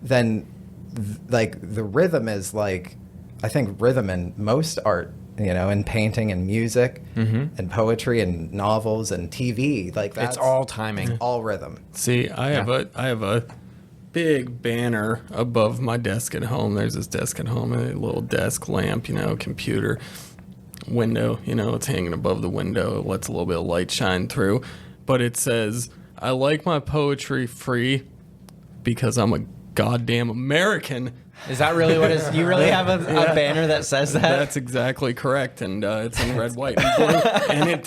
then like the rhythm is like, I think rhythm in most art, you know, in painting and music and poetry and novels and TV, like that's It's all timing. all rhythm. See, I have a big banner above my desk at home. There's this desk at home, a little desk lamp, you know, computer, window, you know, it's hanging above the window. It lets a little bit of light shine through. But it says, I like my poetry free because I'm a goddamn American. Is that really what it is? You really have a banner that says that? That's exactly correct, and it's in red, white, and blue, and it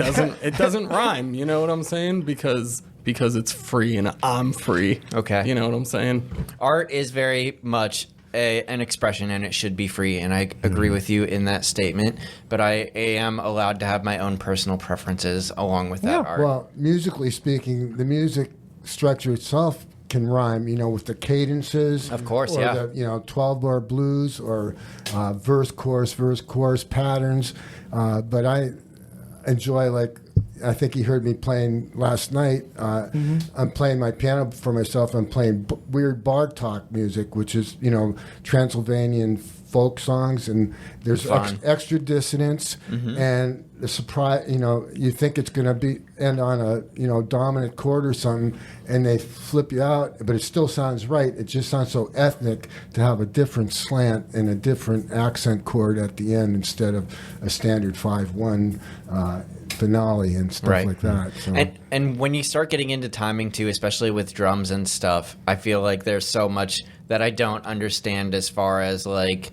doesn't rhyme. You know what I'm saying? Because it's free and I'm free. Okay. You know what I'm saying? Art is very much an expression, and it should be free, and I agree with you in that statement, but I am allowed to have my own personal preferences along with that art. Well, musically speaking, the music structure itself can rhyme, you know, with the cadences. Of course, or yeah. the, you know, 12-bar blues or verse, chorus patterns. But I enjoy, like, I think you heard me playing last night. I'm playing my piano for myself. I'm playing weird Bartok music, which is, you know, Transylvanian folk songs, and there's extra dissonance and the surprise. You know, you think it's going to end on a, you know, dominant chord or something, and they flip you out, but it still sounds right. It just sounds so ethnic to have a different slant and a different accent chord at the end instead of a standard 5/1 finale and stuff like that. So. And when you start getting into timing too, especially with drums and stuff, I feel like there's so much that I don't understand as far as like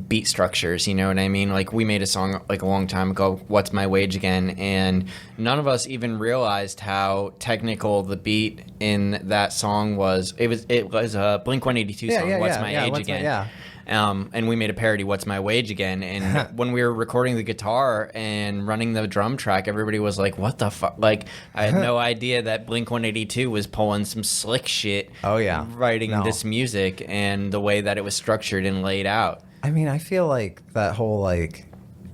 beat structures, you know what I mean? Like we made a song like a long time ago, What's My Wage Again, and none of us even realized how technical the beat in that song was. It was a Blink-182 song, What's My Age Again. And we made a parody, What's My Wage Again? And when we were recording the guitar and running the drum track, everybody was like, what the fuck? Like, I had no idea that Blink-182 was pulling some slick shit. Oh, yeah. Writing this music and the way that it was structured and laid out. I mean, I feel like that whole like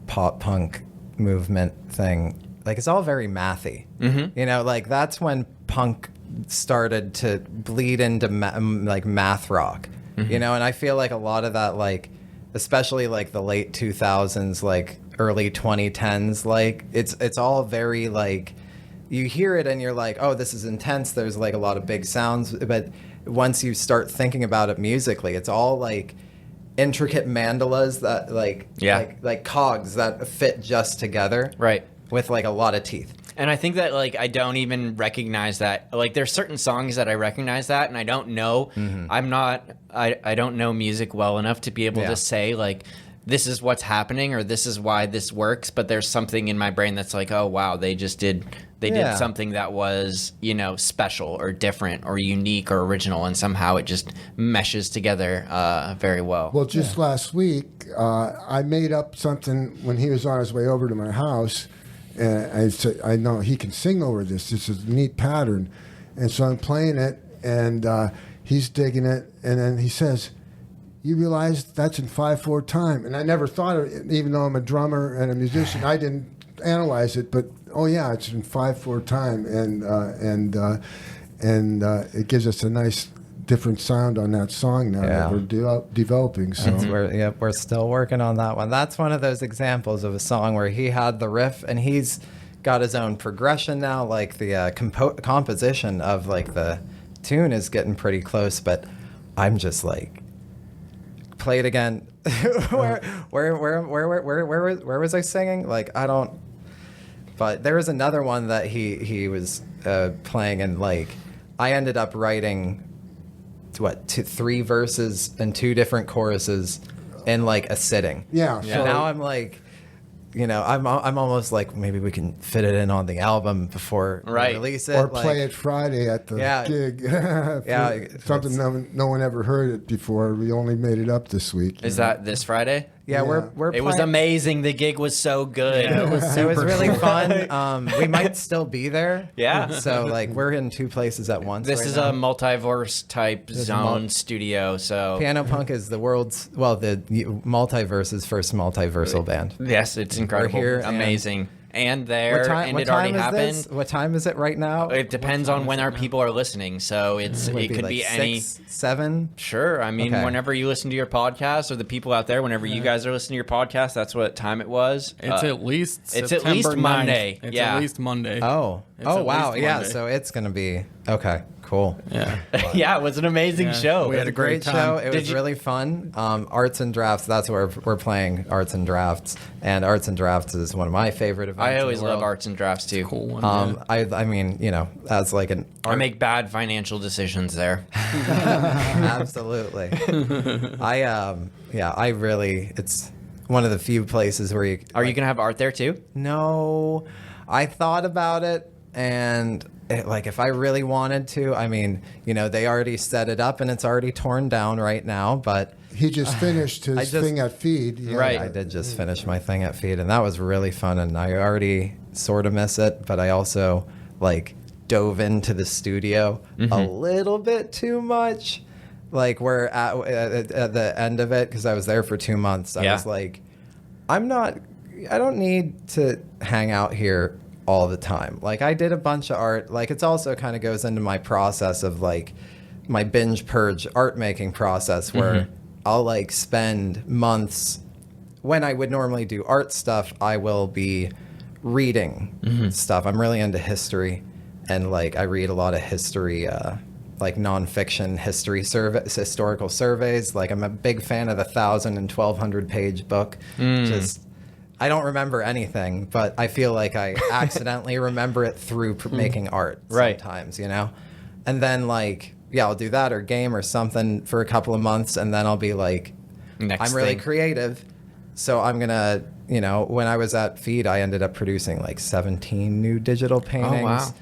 pop punk movement thing, like it's all very mathy. You know, like that's when punk started to bleed into like math rock. You know, and I feel like a lot of that, like, especially like the late 2000s, like early 2010s, like it's all very like, you hear it and you're like, oh, this is intense. There's like a lot of big sounds, but once you start thinking about it musically, it's all like intricate mandalas that like cogs that fit just together, right, with like a lot of teeth. And I think that, like, I don't even recognize that. Like, there's certain songs that I recognize that, and I don't know. I don't know music well enough to be able to say, like, this is what's happening or this is why this works. But there's something in my brain that's like, oh, wow, they did something that was, you know, special or different or unique or original. And somehow it just meshes together very well. Well, just last week, I made up something when he was on his way over to my house. And I said, I know he can sing over this. This is a neat pattern. And so I'm playing it, and he's digging it. And then he says, you realize that's in 5/4 time? And I never thought of it, even though I'm a drummer and a musician. I didn't analyze it, but, oh, yeah, it's in 5/4 time. And it gives us a nice different sound on that song now that we're developing. So We're still working on that one. That's one of those examples of a song where he had the riff and he's got his own progression now. Like the composition of like the tune is getting pretty close, but I'm just like, play it again. Where was I singing? Like I don't. But there was another one that he was playing, and like I ended up writing 3 verses and 2 different choruses in like a sitting. Yeah. And So now I'm like, you know, I'm almost like maybe we can fit it in on the album before we Right. release it. or like, play it Friday at the gig. Yeah, Something no one ever heard it before. We only made it up this week. Is that this Friday? Yeah, we're It was playing- amazing. The gig was so good. Yeah, it was really fun. We might still be there. Yeah. So like we're in 2 places at once. This right is now. a multiverse type zone mul- studio. So PianoPunk is the world's the multiverse's first multiversal band. yes, it's incredible. here and- Amazing. And there, and it already is happened. this? What time is it right now? It depends on when our people are listening. So it could like be any. 6, 7. Sure. I mean, Okay. whenever you listen to your podcast, or the people out there, whenever you guys are listening to your podcast, that's what time it was. It's at least it's September at least 9th. Monday. It's Yeah. at least Monday. Oh. It's Oh at wow. least Yeah. Monday. So it's gonna be okay. Cool. Yeah. Yeah, it was an amazing Yeah. show. We had a Great time. show. It Did was you- really fun. Arts and Drafts. That's where we're playing Arts and Drafts, and Arts and Drafts is one of my favorite events. I in the always love world. arts and drafts too. Cool one. yeah. I mean, you know, as like an I make bad financial decisions there. absolutely. I really. It's one of the few places where you Are you gonna have art there too? No, I thought about it, and like if I really wanted to, I mean, you know, they already set it up and it's already torn down right now, but. He just finished his thing at Feed. Yeah. Right. I did just finish my thing at Feed, and that was really fun, and I already sort of miss it, but I also like dove into the studio a little bit too much. Like we're at the end of it, because I was there for 2 months. I Yeah. was like, I don't need to hang out here all the time. Like I did a bunch of art. Like it's also kind of goes into my process of like my binge purge art making process where I'll like spend months when I would normally do art stuff. I will be reading stuff. I'm really into history, and like I read a lot of history, like nonfiction historical surveys. Like I'm a big fan of the 1,000 and 1,200 page book. Just I don't remember anything, but I feel like I accidentally remember it through making art Right. sometimes, you know? And then like, yeah, I'll do that or game or something for a couple of months, and then I'll be like, Next I'm really thing. creative. So I'm going to, you know, when I was at Feed, I ended up producing like 17 new digital paintings. wow.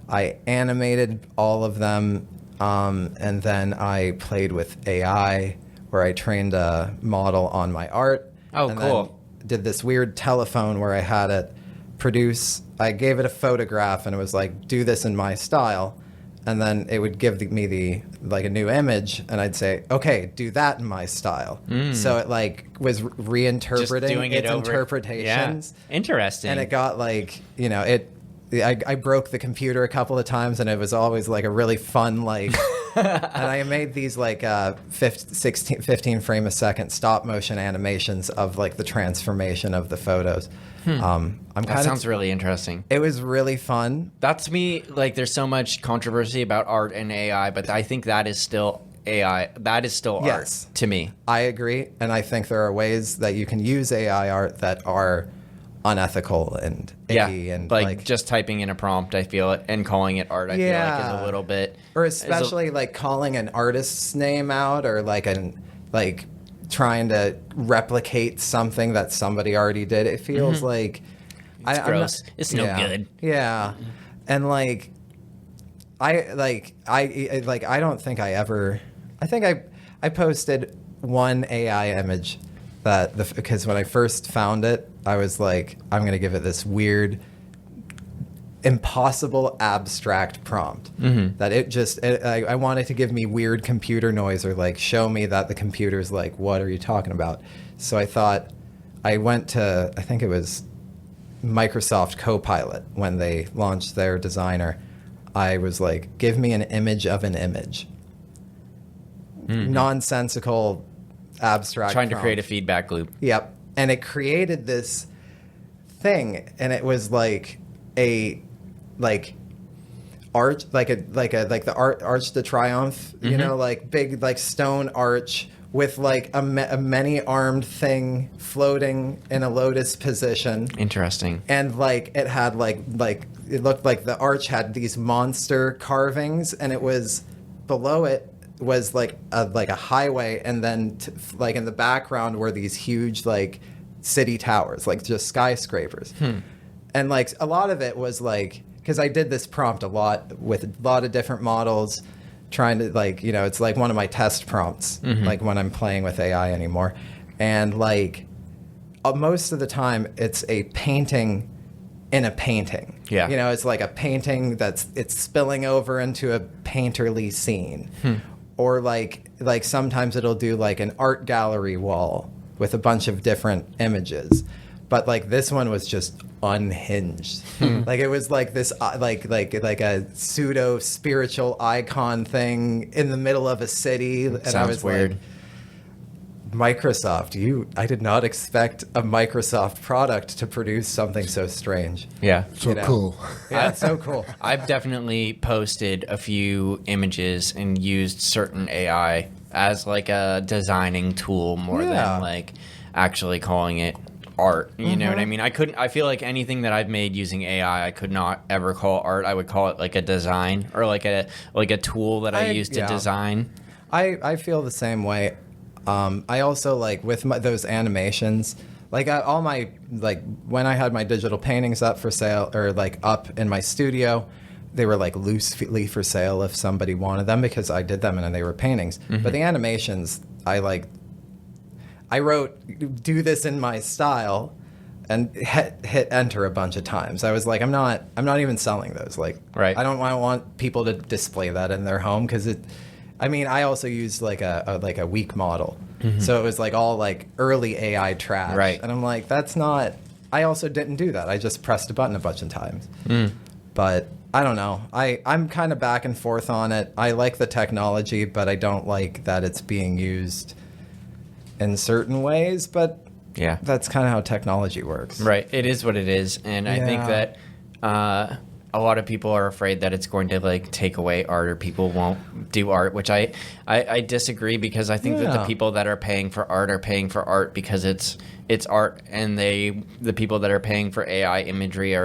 I animated all of them, and then I played with AI, where I trained a model on my art. Oh, and cool. then did this weird telephone where I had it produce. I gave it a photograph, and it was like, do this in my style. And then it would give me a new image, and I'd say, okay, do that in my style. So it like was reinterpreting Just doing it its over. interpretations. Yeah. Interesting. And it got like, you know, I broke the computer a couple of times, and it was always like a really fun, like, and I made these like 15 frame a second stop motion animations of like the transformation of the photos. I'm that kind sounds of, really interesting. it was really fun. That's me. Like, there's so much controversy about art and AI, but I think that is still AI. That is still Yes. art to me. I agree, and I think there are ways that you can use AI art that are unethical and icky and like just typing in a prompt, I feel it, and calling it art, I feel like is a little bit. or especially like calling an artist's name out, or like trying to replicate something that somebody already did. It feels like It's gross. It's no good. Yeah, and like I don't think I ever. I think I posted one AI image because when I first found it, I was like, I'm gonna give it this weird, impossible abstract prompt that I wanted to give me weird computer noise, or like show me that the computer's like, what are you talking about? So I thought, I went to, I think it was Microsoft Copilot when they launched their designer. I was like, give me an image of an image. Nonsensical, abstract Trying to prompt. create a feedback loop. Yep. And it created this thing, and it was like a arch, like the Arch de Triomphe, you know, like big like stone arch with like a many-armed thing floating in a lotus position. Interesting. And like it had like it looked like the arch had these monster carvings, and it was below it was like a highway, and then like in the background were these huge like city towers, like just skyscrapers. And like a lot of it was like, because I did this prompt a lot with a lot of different models, trying to like, it's like one of my test prompts, like when I'm playing with AI anymore. And like most of the time it's a painting in a painting. Yeah. It's like a painting it's spilling over into a painterly scene. Or like sometimes it'll do like an art gallery wall with a bunch of different images. But like this one was just unhinged. Like it was like this like a pseudo spiritual icon thing in the middle of a city. And Sounds I was weird. Like, Microsoft, I did not expect a Microsoft product to produce something so strange. Yeah. So cool. Yeah, it's so cool. I've definitely posted a few images and used certain AI as like a designing tool more than like actually calling it art. You know what I mean? I feel like anything that I've made using AI, I could not ever call art. I would call it like a design or like a tool that I use to design. I feel the same way. I also like with those animations, like all my, like when I had my digital paintings up for sale or like up in my studio, they were like loosely for sale if somebody wanted them because I did them and they were paintings. But the animations, I wrote, do this in my style and hit enter a bunch of times. I was like, I'm not even selling those. Like, right. I don't want people to display that in their home because I also used like a weak model. So it was like all like early AI trash. Right. And I'm like, I also didn't do that. I just pressed a button a bunch of times. But I don't know. I'm kind of back and forth on it. I like the technology, but I don't like that it's being used in certain ways. But yeah, that's kind of how technology works. Right. It is what it is. And I think that a lot of people are afraid that it's going to like take away art or people won't do art, which I disagree because I think that the people that are paying for art because it's art, and the people that are paying for AI imagery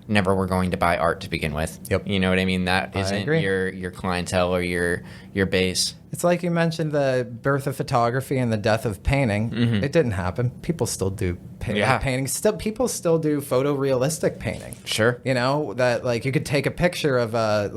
never were going to buy art to begin with. Yep. You know what I mean? That isn't your clientele or your base. It's like you mentioned the birth of photography and the death of painting. It didn't happen. People still do painting. People still do photorealistic painting. Sure. That like you could take a picture of a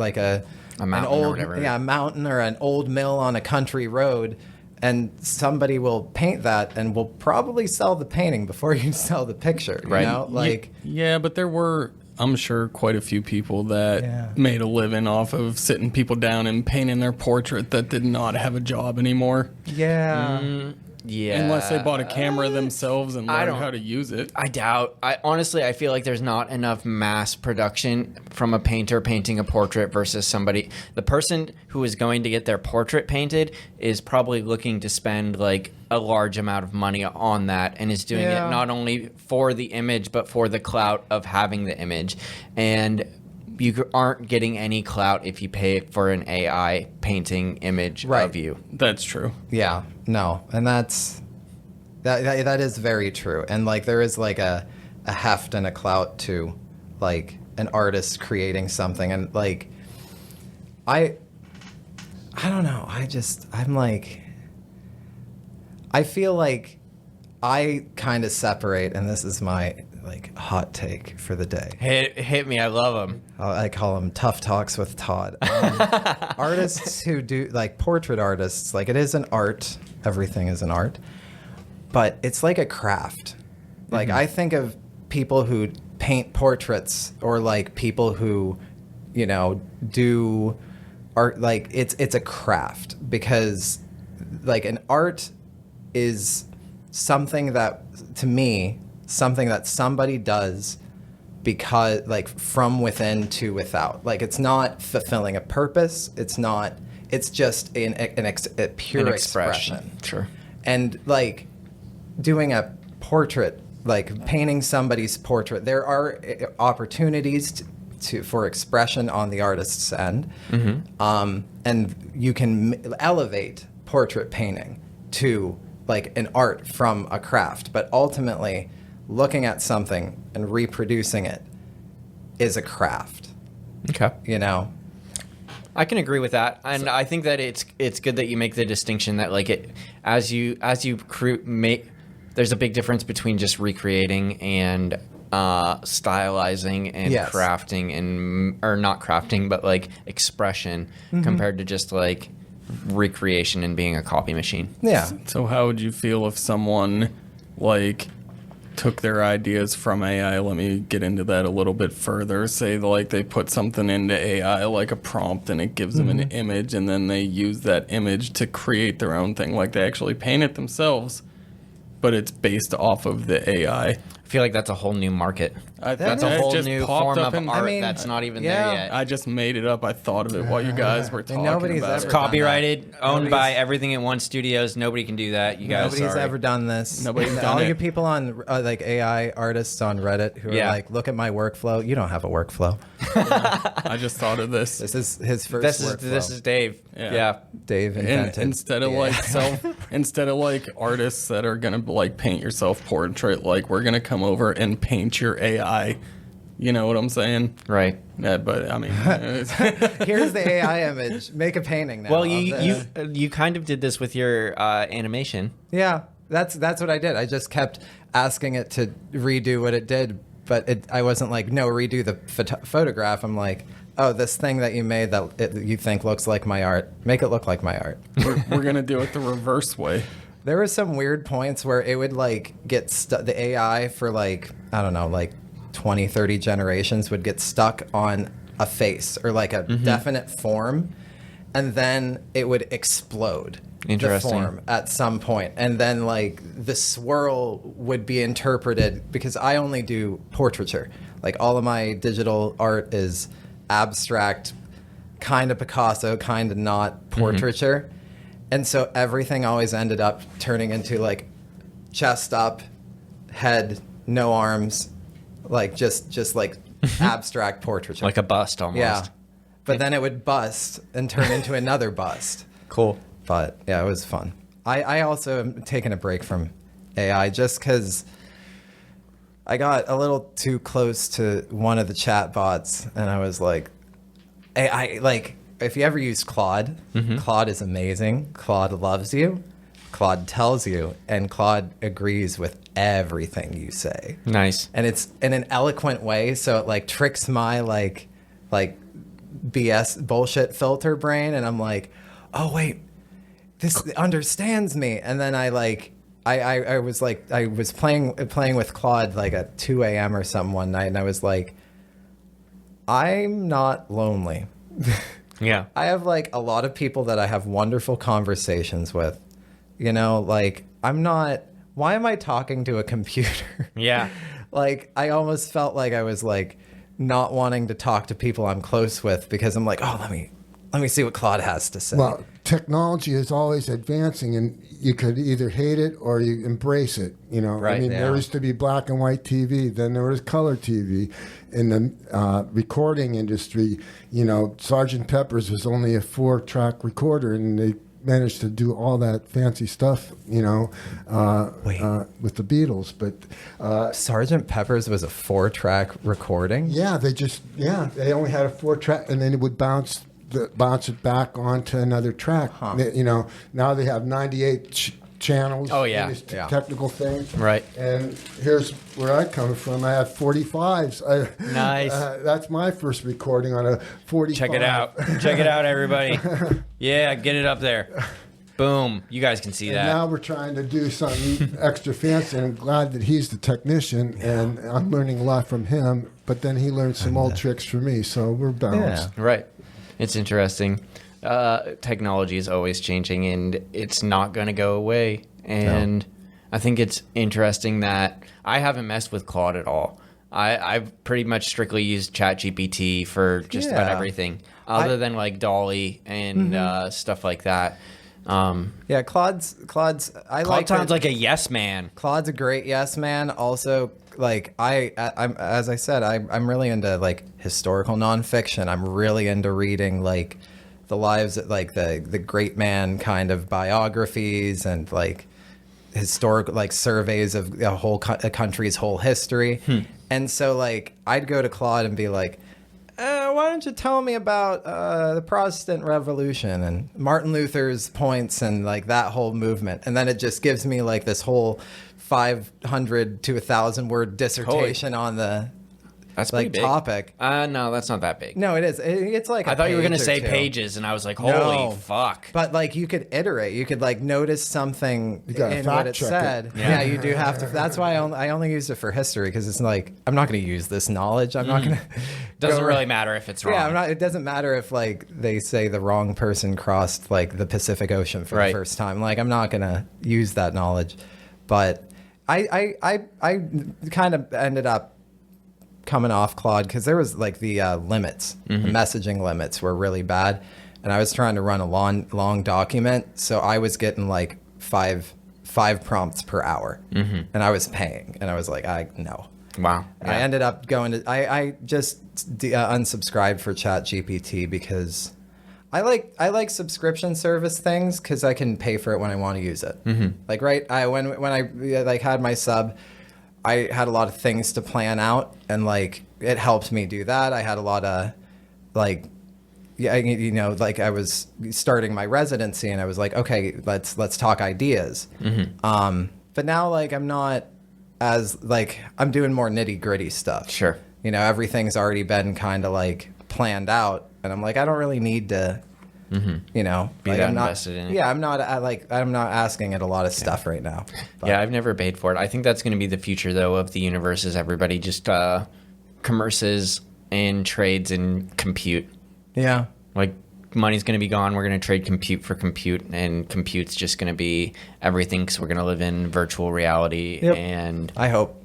mountain or whatever. Yeah, a mountain or an old mill on a country road, and somebody will paint that and will probably sell the painting before you sell the picture. Right. Yeah, but there were, I'm sure, quite a few people that made a living off of sitting people down and painting their portrait that did not have a job anymore. Yeah. Yeah. Unless they bought a camera themselves and learned how to use it. I doubt. Honestly, I feel like there's not enough mass production from a painter painting a portrait versus somebody. The person who is going to get their portrait painted is probably looking to spend like a large amount of money on that and is doing it not only for the image but for the clout of having the image. And you aren't getting any clout if you pay for an AI painting image of you. That's true. Yeah, no, and that is very true. And like there is like a heft and a clout to like an artist creating something, and like I don't know. I feel like I kind of separate, and this is my like hot take for the day. Hit me. I love them. I call them tough talks with Todd. Artists who do like portrait artists, like it is an art. Everything is an art, but it's like a craft. Like I think of people who paint portraits or like people who, do art. Like it's a craft because like an art is something that, to me, something that somebody does because like from within to without. Like it's not fulfilling a purpose. It's just a pure expression. Sure. And like doing a portrait, like painting somebody's portrait, there are opportunities for expression on the artist's end. And you can elevate portrait painting to like an art from a craft, but ultimately looking at something and reproducing it is a craft. Okay. You know? I can agree with that, and I think that it's good that you make the distinction that like it as you make. There's a big difference between just recreating and stylizing and Yes. crafting or not crafting, but like expression compared to just like recreation and being a copy machine. Yeah. So how would you feel if someone like took their ideas from AI? Let me get into that a little bit further. Say like they put something into AI like a prompt and it gives them an image, and then they use that image to create their own thing. Like they actually paint it themselves, but it's based off of the AI. I feel like that's a whole new market. That's a It whole just new popped form up of in- art I mean, that's not even yeah. there yet. I just made it up. I thought of it while you guys were talking nobody's about ever it. done Copyrighted, owned by Nobody's- Everything at One Studios. Nobody can do that. You guys, Nobody's sorry. ever done this. Nobody's done All it. you people on like AI artists on Reddit who are Yeah. like, look at my workflow. You don't have a workflow. I just thought of this. This is his first This workflow. is Dave. Yeah. Yeah. Dave And invented. instead of instead of like artists that are gonna like paint your self-portrait, like we're gonna come over and paint your AI. You know what I'm saying? Right. Yeah, but I mean, Here's the AI image. Make a painting now. Well, of this. you kind of did this with your animation. Yeah, that's what I did. I just kept asking it to redo what it did, but I wasn't like, no, redo the photograph. I'm like, oh, this thing that you made that you think looks like my art, make it look like my art. we're gonna do it the reverse way. There were some weird points where it would like get stuck. The AI for like, I don't know, like 20, 30 generations would get stuck on a face or like a definite form, and then it would explode the Interesting. form at some point, and then like the swirl would be interpreted, because I only do portraiture. Like all of my digital art is abstract, kind of Picasso, kind of not portraiture. And so everything always ended up turning into like chest up, head, no arms, like just like abstract portraiture. Like a bust almost. Yeah. But then it would bust and turn into another bust. Cool. But yeah, it was fun. I also am taking a break from AI just because I got a little too close to one of the chat bots, and I was like, AI, like, if you ever use Claude, Claude is amazing. Claude loves you. Claude tells you, and Claude agrees with everything you say. Nice. And it's in an eloquent way, so it like tricks my like BS bullshit filter brain, and I'm like, oh wait, this understands me. And then I was playing with Claude like at 2 a.m. or something one night, and I was like, I'm not lonely. Yeah. I have like a lot of people that I have wonderful conversations with. You know, like why am I talking to a computer? Yeah. Like I almost felt like I was like not wanting to talk to people I'm close with, because I'm like, oh, let me see what Claude has to say. Well, technology is always advancing, and you could either hate it or you embrace it. You know, Right, I mean, yeah. there used to be black and white TV, then there was color TV. In the recording industry, you know, Sgt. Pepper's was only a 4-track recorder, and they managed to do all that fancy stuff, you know, with the Beatles. But Sgt. Pepper's was a 4-track recording. yeah, they only had a 4-track, and then it would bounce it back onto another track. You know, now they have 98 channels. Oh, yeah. And these Yeah. technical things. Right. And here's where I come from. I had 45s. Nice. That's my first recording on a 45. Check it out. Check it out, everybody. Yeah, get it up there. Boom. You guys can see And that. now we're trying to do something extra fancy, and I'm glad that he's the technician, and I'm learning a lot from him, but then he learned some old tricks from me, so we're balanced. Right. It's interesting. Technology is always changing, and it's not going to go away. And I think it's interesting that I haven't messed with Claude at all. I've pretty much strictly used ChatGPT for just about Yeah. everything, other than like Dolly and stuff like that. Yeah, Claude's. Claude sounds like a yes man. Claude's a great yes man. Also, like I'm as I said, I'm really into like historical nonfiction. I'm really into reading like the lives, like the great man kind of biographies and like historical like surveys of a country's whole history. And so like I'd go to Claude and be like, why don't you tell me about the Protestant Revolution and Martin Luther's points and like that whole movement? And then it just gives me like this whole 500 to 1,000 word dissertation on the That's like pretty big. topic. No, that's not that big. No, it is. It's like I thought you were going gonna to say pages, and I was like, holy No. fuck. But like you could iterate, you could like notice something gotta in fact what it check said. it. Yeah, you do have to. That's why I only use it for history because it's like I'm not going to use this knowledge. I'm not going to. Doesn't really matter if it's wrong. Yeah, I'm not. It doesn't matter if like they say the wrong person crossed like the Pacific Ocean for the first time. Like I'm not going to use that knowledge. But I kind of ended up coming off Claude because there was like the limits, the messaging limits were really bad, and I was trying to run a long document, so I was getting like five prompts per hour, and I was paying, and I was like, no. Wow. I ended up going to I just unsubscribed for ChatGPT because I like subscription service things because I can pay for it when I want to use it. Like when I like had my sub, I had a lot of things to plan out, and like it helped me do that. I had a lot of like, like I was starting my residency, and I was like, okay, let's talk ideas. But now like I'm not as like I'm doing more nitty gritty stuff. Sure. Everything's already been kind of like planned out, and I'm like I don't really need to. Be like, that I'm not, invested in it. Yeah, I'm not asking it a lot of stuff right now. But. Yeah, I've never paid for it. I think that's going to be the future, though, of the universe is everybody just commerces and trades and compute. Yeah. Like, money's going to be gone. We're going to trade compute for compute, and compute's just going to be everything because we're going to live in virtual reality. Yep. And I hope.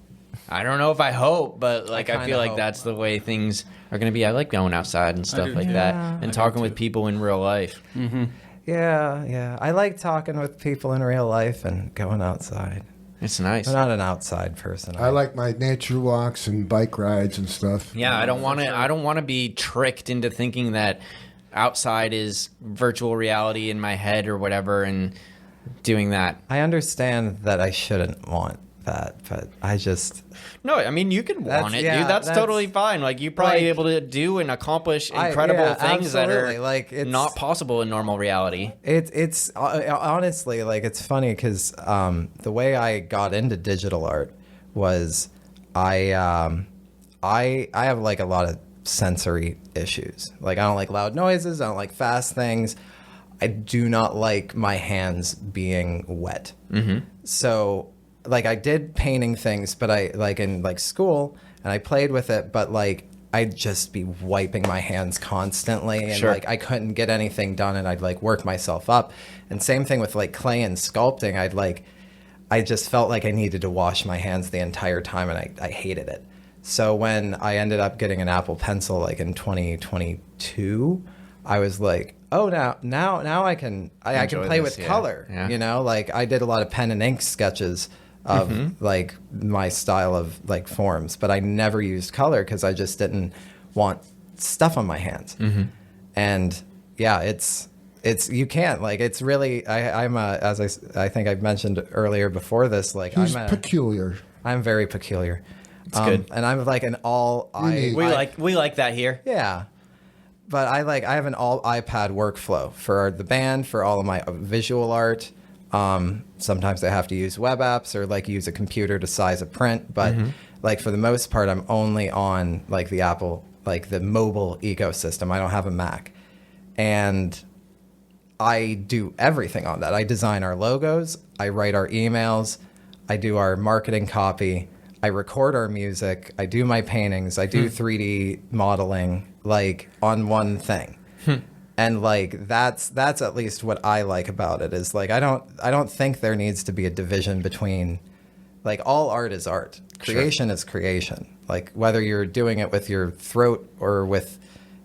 I don't know if I hope, but like I feel like hope. that's the way things are going to be. I like going outside and stuff like that and talking with people in real life. Yeah. I like talking with people in real life and going outside. It's nice. I'm not an outside person. I like my nature walks and bike rides and stuff. Yeah, I don't want to. I don't want to be tricked into thinking that outside is virtual reality in my head or whatever, and doing that. I understand that I shouldn't want that, but I just. No, I mean you can want it, yeah, dude. That's totally fine. Like you're probably like, able to do and accomplish incredible things that are like it's not possible in normal reality. It's honestly like it's funny because the way I got into digital art was I have like a lot of sensory issues. Like I don't like loud noises. I don't like fast things. I do not like my hands being wet. So like I did painting things, but I like in like school and I played with it, but like I'd just be wiping my hands constantly and like I couldn't get anything done and I'd like work myself up. And same thing with like clay and sculpting. I just felt like I needed to wash my hands the entire time and I hated it. So when I ended up getting an Apple Pencil like in 2022, I was like, oh, now I can play with color. Yeah. Like I did a lot of pen and ink sketches of like my style of like forms, but I never used color because I just didn't want stuff on my hands. And yeah, it's you can't like it's really I'm as I think I've mentioned earlier before this, like He's peculiar. I'm very peculiar. It's good, and I'm like an all we like that here. Yeah. But I have an all iPad workflow for the band, for all of my visual art. Sometimes I have to use web apps or like use a computer to size a print. But like for the most part, I'm only on like the Apple, like the mobile ecosystem. I don't have a Mac. And I do everything on that. I design our logos. I write our emails. I do our marketing copy. I record our music. I do my paintings. I do 3D modeling like on one thing. And like that's at least what I like about it is like I don't think there needs to be a division between like all art is art. Creation is creation. Like whether you're doing it with your throat or with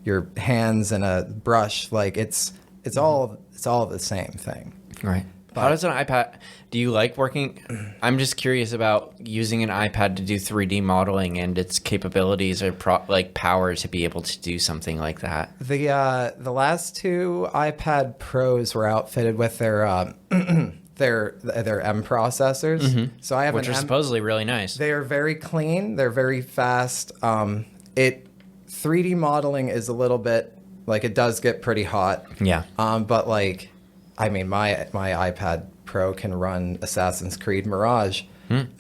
your hands and a brush, like it's all the same thing. Right. How does an iPad? Do you like working? I'm just curious about using an iPad to do 3D modeling and its capabilities or power to be able to do something like that. The last 2 iPad Pros were outfitted with their M processors. So I have Which are supposedly really nice. They are very clean. They're very fast. 3D modeling is a little bit like, it does get pretty hot. Yeah. But like, I mean, my iPad Pro can run Assassin's Creed Mirage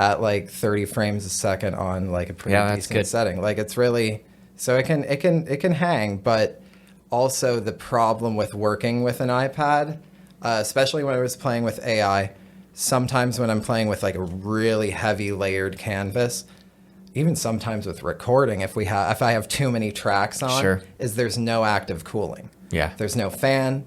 at like 30 frames a second on like a pretty decent setting. Like, it's really, so it can hang. But also the problem with working with an iPad, especially when I was playing with AI, sometimes when I'm playing with like a really heavy layered canvas, even sometimes with recording, if I have too many tracks on, there's no active cooling. Yeah. There's no fan.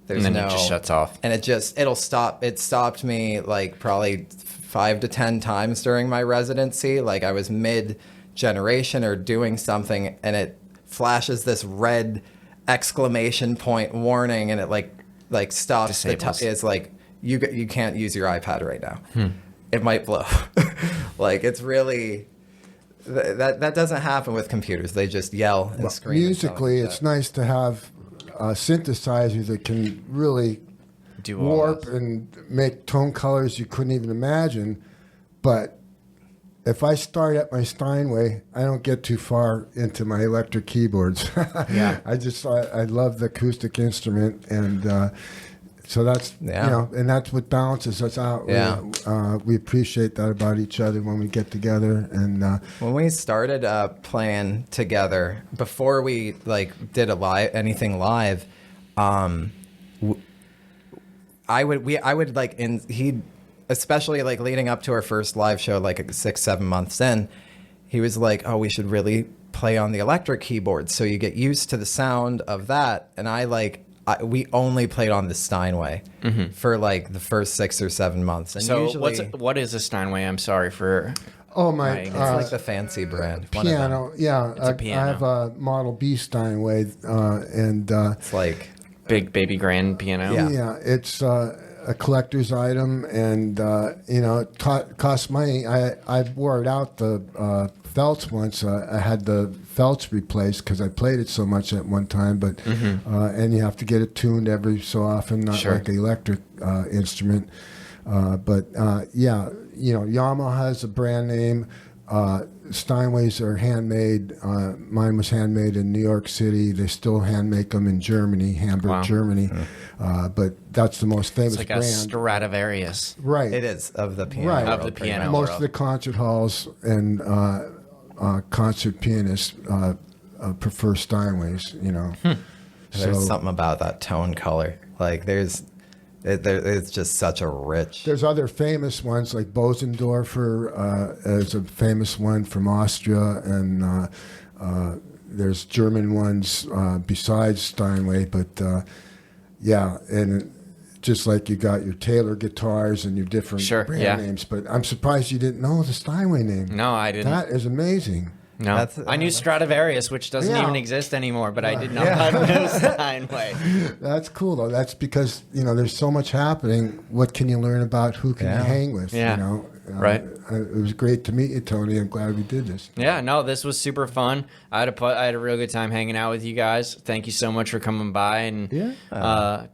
There's and then it just shuts off. And it'll stop. It stopped me like probably 5 to 10 times during my residency. Like, I was mid-generation or doing something, and it flashes this red exclamation point warning, and it like stops. It's like, you can't use your iPad right now. It might blow. Like, it's really. That doesn't happen with computers. They just yell and scream. Musically, it's nice to have a synthesizer that can really warp and make tone colors you couldn't even imagine. But if I start at my Steinway, I don't get too far into my electric keyboards. Yeah. I love the acoustic instrument, and so that's and that's what balances us out. Yeah. We appreciate that about each other when we get together. And when we started playing together, before we like did anything live, I would like he'd especially like leading up to our first live show, like 6-7 months in, he was like, "Oh, we should really play on the electric keyboard so you get used to the sound of that." And we only played on the Steinway for like the first 6 or 7 months. And so usually, what is a Steinway? I'm sorry for. It's like the fancy brand. Piano, yeah. It's a piano. I have a Model B Steinway, and it's like big baby grand piano. Yeah, it's a collector's item, and it costs money. I wore it out the felts once. I had the felts replaced because I played it so much at one time. But and you have to get it tuned every so often, not like an electric instrument. But Yamaha has a brand name. Steinways are handmade. Mine was handmade in New York City. They still hand make them in Germany, Hamburg, Germany. But that's the most famous brand. It's like a Stradivarius. Right. It is of the piano. Right. Of the piano. Most of the concert halls and concert pianists prefer Steinways, There's something about that tone color. Like it's just such a rich. There's other famous ones like Bosendorfer is a famous one from Austria, and there's German ones besides Steinway. But and just like you got your Taylor guitars and your different brand names. But I'm surprised you didn't know the Steinway name. No, I didn't. That is amazing. No, I knew Stradivarius, which doesn't even exist anymore, but I did not know Steinway. That's cool, though. That's because, there's so much happening. What can you learn about who can you hang with, Right. It was great to meet you, Tony. I'm glad we did this. Yeah, no, this was super fun. I had a real good time hanging out with you guys. Thank you so much for coming by and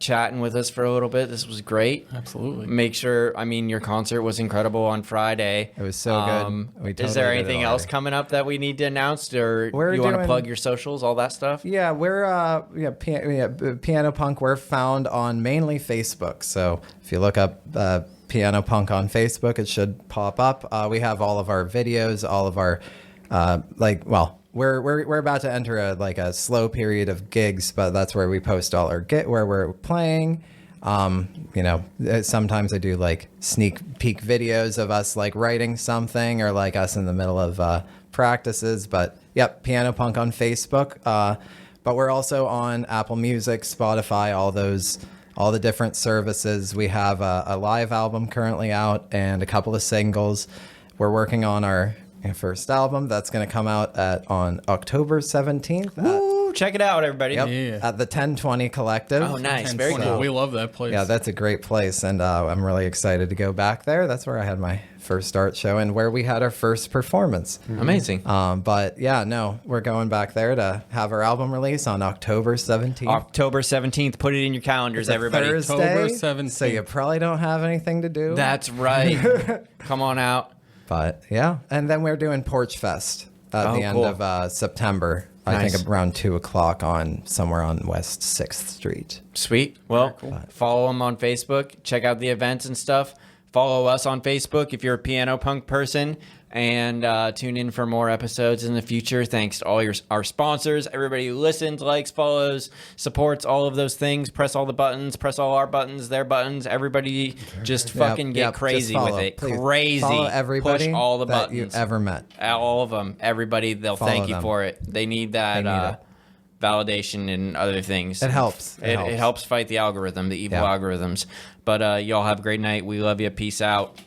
chatting with us for a little bit. This was great. Absolutely. Make sure, your concert was incredible on Friday. It was so good. Is there anything else coming up that we need to announce, or you want to plug your socials, all that stuff? Yeah, we're PianoPunk. We're found on mainly Facebook. So if you look up PianoPunk on Facebook, it should pop up. We have all of our videos, all of our we're about to enter a slow period of gigs, but that's where we post all our where we're playing. Sometimes I do like sneak peek videos of us like writing something, or like us in the middle of practices. But PianoPunk on Facebook. But we're also on Apple Music, Spotify, all the different services. We have a live album currently out and a couple of singles. We're working on our first album that's going to come out on October 17th Woo! Check it out, everybody. Yep. Yeah. At the 1020 Collective. Oh, nice. Very cool. We love that place. Yeah, that's a great place, and I'm really excited to go back there. That's where I had my first art show and where we had our first performance. Amazing. But yeah, no, we're going back there to have our album release on October 17th. October 17th. Put it in your calendars, It's a everybody. Thursday, October 17th. so you probably don't have anything to do. That's right. Come on out. But yeah, and then we're doing Porch Fest at the cool. end of September. I Nice. think around 2:00 on somewhere on West 6th Street. Sweet. Well, follow them on Facebook. Check out the events and stuff. Follow us on Facebook if you're a piano punk person. And tune in for more episodes in the future. Thanks to all our sponsors, everybody who listens, likes, follows, supports, all of those things. Press all the buttons. Press all our buttons, their buttons. Everybody just fucking get crazy just follow. with it. Please Crazy. Follow everybody Push all the that buttons. you've ever met. All of them. Everybody, they'll Follow thank you them. for it. They need that They need it. validation and other things. It helps. It helps fight the algorithm, the evil Yeah. algorithms. But y'all have a great night. We love you. Peace out.